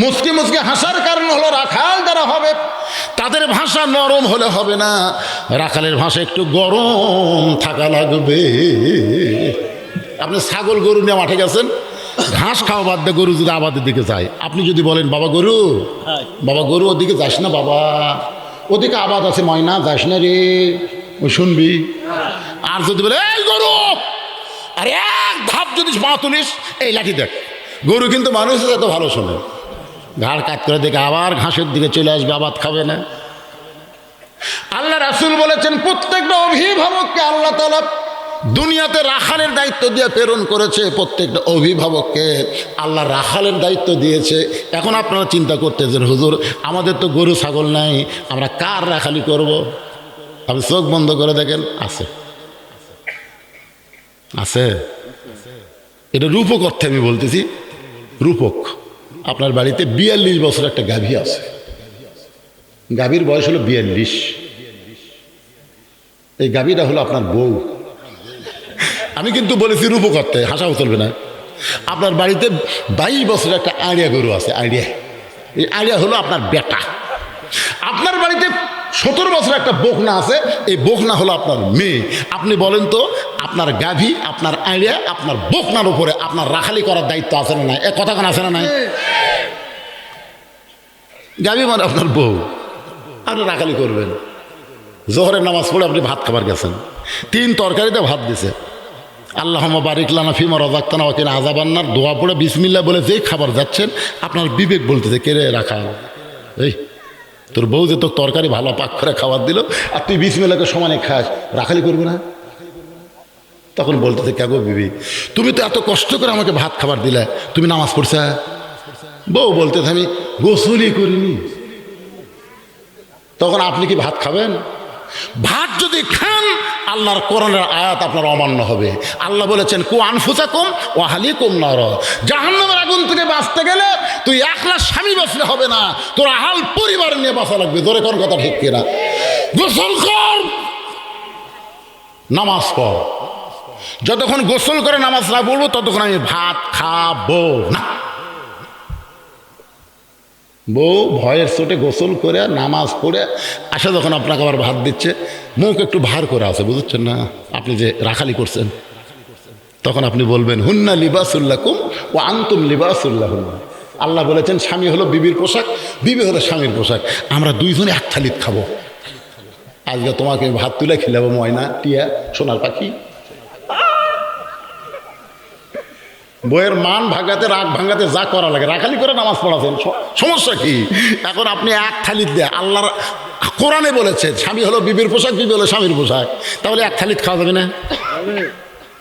মুচকি মুচকি হাসার কারণ হলো, রাখাল যারা হবে তাদের ভাষা নরম হলে হবে না, রাখালের ভাষা একটু গরম থাকা লাগবে। আপনি ছাগল গরু নিয়ে মাঠে গেছেন, ঘাস খাওয়া বাদ দিয়ে গরু যদি আবাদের দিকে যায়, আপনি যদি বলেন, বাবা গরু, বাবা গরু ওদিকে যাস না বাবা, ওদিকে আবাদ আছে, ময়না যাস না রে, ও শুনবি। আর যদি বলে, এই গরু, আর এক ধাপ যদি পা তুলিস, এই লাঠি দেখ। গরু কিন্তু মানুষের এত ভালো শোনে, ঘাড় কাত করে দেখে আবার ঘাসের দিকে চলে আসবে, আবাদ খাবে না। আল্লাহ রাসূল বলেছেন, প্রত্যেকটা অভিভাবককে আল্লাহ তাআলা দুনিয়াতে রাখালের দায়িত্ব দিয়ে প্রেরণ করেছে। প্রত্যেকটা অভিভাবককে আল্লাহ রাখালের দায়িত্ব দিয়েছে। এখন আপনারা চিন্তা করতেছেন, হুজুর আমাদের তো গরু ছাগল নাই, আমরা কার রাখালি করব? আপনি চোখ বন্ধ করে দেখেন, আছে আছে। এটা রূপক অর্থে আমি বলতেছি, রূপক। আপনার বাড়িতে 42 বছর একটা গাভী আছে, গাভীর বয়স হলো 42। এই গাভীটা হলো আপনার বউ। আমি কিন্তু বলেছি রূপক অর্থে, হাসাও চলবে না। আপনার বাড়িতে 22 বছরের একটা আইডিয়া গরু আছে, আইডিয়া। এই আইডিয়া হলো আপনার বেটা। আপনার বাড়িতে 17 বছরের একটা বকনা আছে, এই বকনা হলো আপনার মেয়ে। আপনি বলেন তো, আপনার গাভী, আপনার আইডিয়া, আপনার বকনার উপরে আপনার রাখালি করার দায়িত্ব আছে না নাই? কথা কোন আছে না নাই? গাভী মানে আপনার বউ, আপনি রাখালি করবেন। জোহরের নামাজ পড়ে আপনি ভাত খাবার গেছেন, 3 তরকারিতে ভাত দিছে, আল্লাহুম্মা বারিক লানা ফিমা রাযাকতানা ওয়া কিনা আযাবান্নার দোয়া পড়ে বিসমিল্লাহ বলে যেই খাবার যাচ্ছেন, আপনার বিবেক বলতেছে, কে রে রাখাল, এই তোর বউ যে তোর তরকারি ভালো পাক করে খাবার দিল, আর তুই বিসমিল্লাহকে সমানে খাস, রাখালি করবে না? তখন বলতেছে, কে গো বিবি, তুমি তো এত কষ্ট করে আমাকে ভাত খাবার দিলে, তুমি নামাজ পড়ছে? বউ বলতেছে, আমি গোসলই করিনি। তখন আপনি কি ভাত খাবেন? ভাত যদি খান, আল্লাহর কোরআনের আয়াত আপনার অমান্য হবে। আল্লাহ বলেছেন, কু আনফুসাকুম ওয়া আহলিকুম নার, জাহান্নামের আগুন থেকে বাঁচতে গেলে তুই একলা স্বামী বাঁচলে হবে না, তোর আহাল পরিবার নিয়ে বাঁচা লাগবে। ধরে কোন কথা ঠিক কিনা? গোসল কর, নামাজ পড়। যতক্ষণ গোসল করে নামাজ না পড়বো, ততক্ষণ আমি ভাত খাবো না। বউ ভয়ের চোটে গোসল করে নামাজ পড়ে আসে, যখন আপনাকে আবার ভাত দিচ্ছে, মুখ একটু ভার করে আছে, বুঝছেন না? আপনি যে রাখালি করছেন, তখন আপনি বলবেন হুন্না লিবাসুল্লাকুম ও আনতুম লিবাসুল্লাহুন্না। আল্লাহ বলেছেন স্বামী হলো বিবির পোশাক, বিবি হলো স্বামীর পোশাক। আমরা দুইজনে এক থালিত খাবো। আজকে তোমাকে ভাত তুলে খেলাবো ময়না, টিয়া, সোনার পাখি। বইয়ের মান ভাঙাতে, রাগ ভাঙাতে যা করা লাগে, রাখালি করে নামাজ পড়াছেন, সমস্যা কি? এখন আপনি এক থালিত দেয়, আল্লাহর কোরআনে বলেছে স্বামী হলো বিবির পোশাক, বিবি হলো স্বামীর পোশাক, তাহলে এক থালিত খাওয়া যাবে না?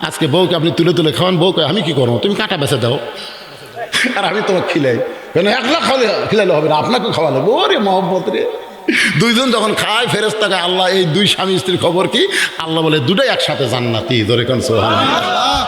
আজকে বউকে আপনি তুলে তুলে খাওয়ান, বউকে আমি কি করবো, তুমি কাঁটা বেঁচে দাও আর আমি তোমাকে খিলাই, কেন 1 লাখ খিলাইলে হবে না, আপনাকে খাওয়া লাগবে। ওরে মহব্বত রে, দুইজন যখন খায় ফেরেশতাকে আল্লাহ এই দুই স্বামী স্ত্রীর খবর কি? আল্লাহ বলে দুটাই একসাথে জান্নাতি। ধরে কোন সুবহানাল্লাহ।